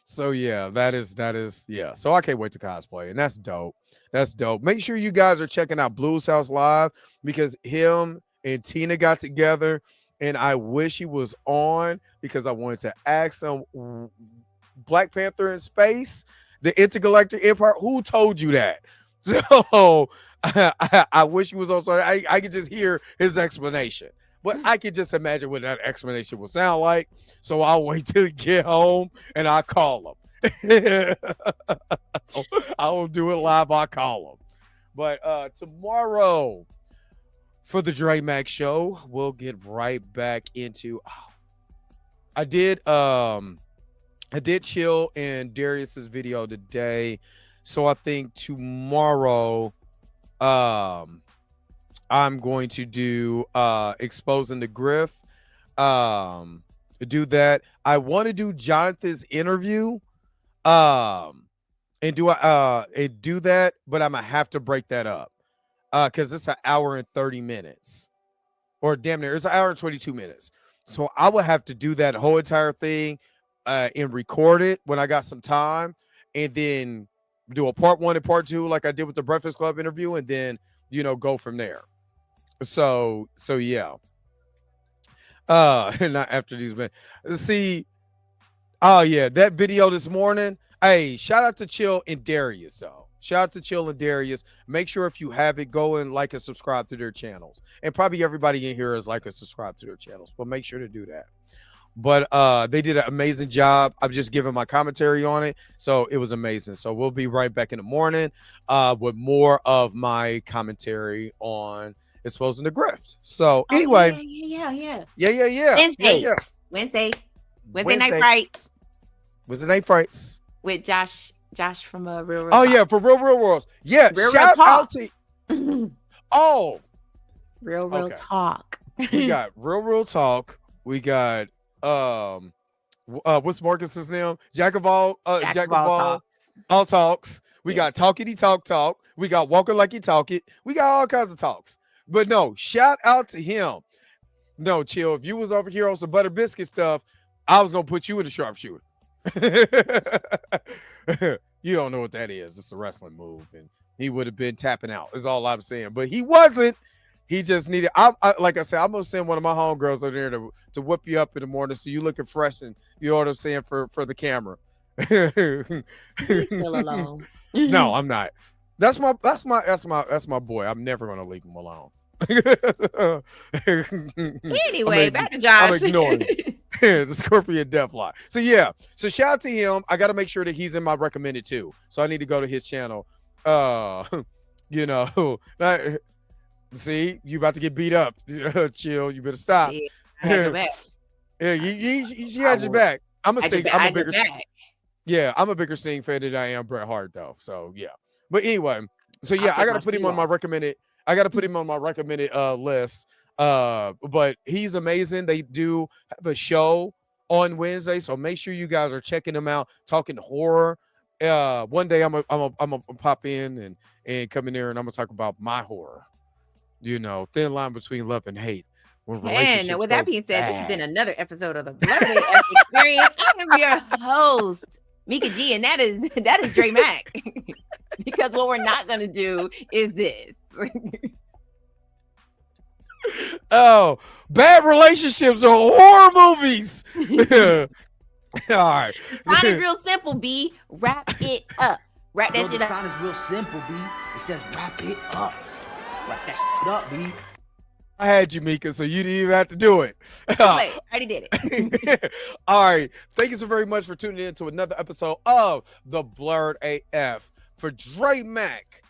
So yeah, that is yeah. So I can't wait to cosplay, and that's dope. That's dope. Make sure you guys are checking out Blues House Live because him and Tina got together, and I wish he was on because I wanted to ask him Black Panther in space, the Intergalactic Empire. Who told you that? So I wish he was on. So I could just hear his explanation, but I could just imagine what that explanation would sound like. So I'll wait till he get home and I'll call him. I will do it live. I'll call him. But tomorrow for the Dre Mac show, we'll get right back into. I did chill in Darius's video today, so I think tomorrow I'm going to do exposing the Griff. Do that. I want to do Jonathan's interview and do that, but I'm gonna have to break that up because it's an hour and 30 minutes, or damn near it's an hour and 22 minutes. So I will have to do that whole entire thing and record it when I got some time, and then do a part 1 and part 2 like I did with the Breakfast Club interview, and then go from there. So yeah. Not after these men. See, oh yeah, that video this morning. Hey, shout out to Chill and Darius though. Shout out to Chill and Darius. Make sure if you have it, go and like and subscribe to their channels. And probably everybody in here is like and subscribe to their channels, but make sure to do that. But they did an amazing job. I'm just giving my commentary on it, so it was amazing. So we'll be right back in the morning with more of my commentary on Exposing the Grift. So anyway, Wednesday. Wednesday night frights Wednesday frights with Josh from Real. Oh yeah, for Real Worlds. Yeah, shout out to Real Talk. We got Real Talk. We got what's Marcus's name? Jack of all talks. We got Talkity Talk. We got Walker Like He Talk It. We got all kinds of talks. But no, shout out to him. No, Chill. If you was over here on some butter biscuit stuff, I was gonna put you in the sharpshooter. You don't know what that is. It's a wrestling move, and he would have been tapping out. Is all I'm saying. But he wasn't. He just needed. Like I said, I'm gonna send one of my homegirls over there to whip you up in the morning, so you looking fresh, and you know what I'm saying for the camera. He's still alone. No, I'm not. That's my boy. I'm never gonna leave him alone. Anyway, back to Josh. I'm ignoring the Scorpion Deathlock. So yeah, so shout out to him. I got to make sure that he's in my recommended too. So I need to go to his channel. You know, see, you about to get beat up. Chill. You better stop. Yeah, I had your back. Yeah, she had your back. I'm a bigger. Yeah, I'm a bigger Sting fan than I am Bret Hart though. So yeah, but anyway, so yeah, I got to put him on my recommended. I got to put him on my recommended list. But he's amazing. They do have a show on Wednesday, so make sure you guys are checking them out. Talking horror. One day I'm a pop in and come in there and I'm gonna talk about my horror. You know, thin line between love and hate. And with that being said, this has been another episode of the Blerd AF Experience. I am your host, Mika G, and that is Dre Mac. Because what we're not gonna do is this. Oh, bad relationships are horror movies. All right. The sign is real simple, B. Wrap it up. Wrap that shit up. The sign is real simple, B. It says wrap it up. Wrap that shit up, B. I had you, Mika, so you didn't even have to do it. I already did it. All right. Thank you so very much for tuning in to another episode of the Blerd AF. For Dre Mac,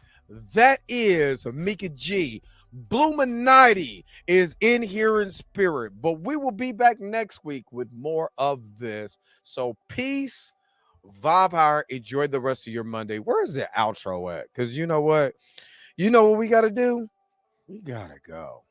that is Mika G. Bluminati is in here in spirit, but we will be back next week with more of this. So peace, vibe higher, enjoy the rest of your Monday. Where is the outro at? Because you know what? You know what we got to do? We got to go.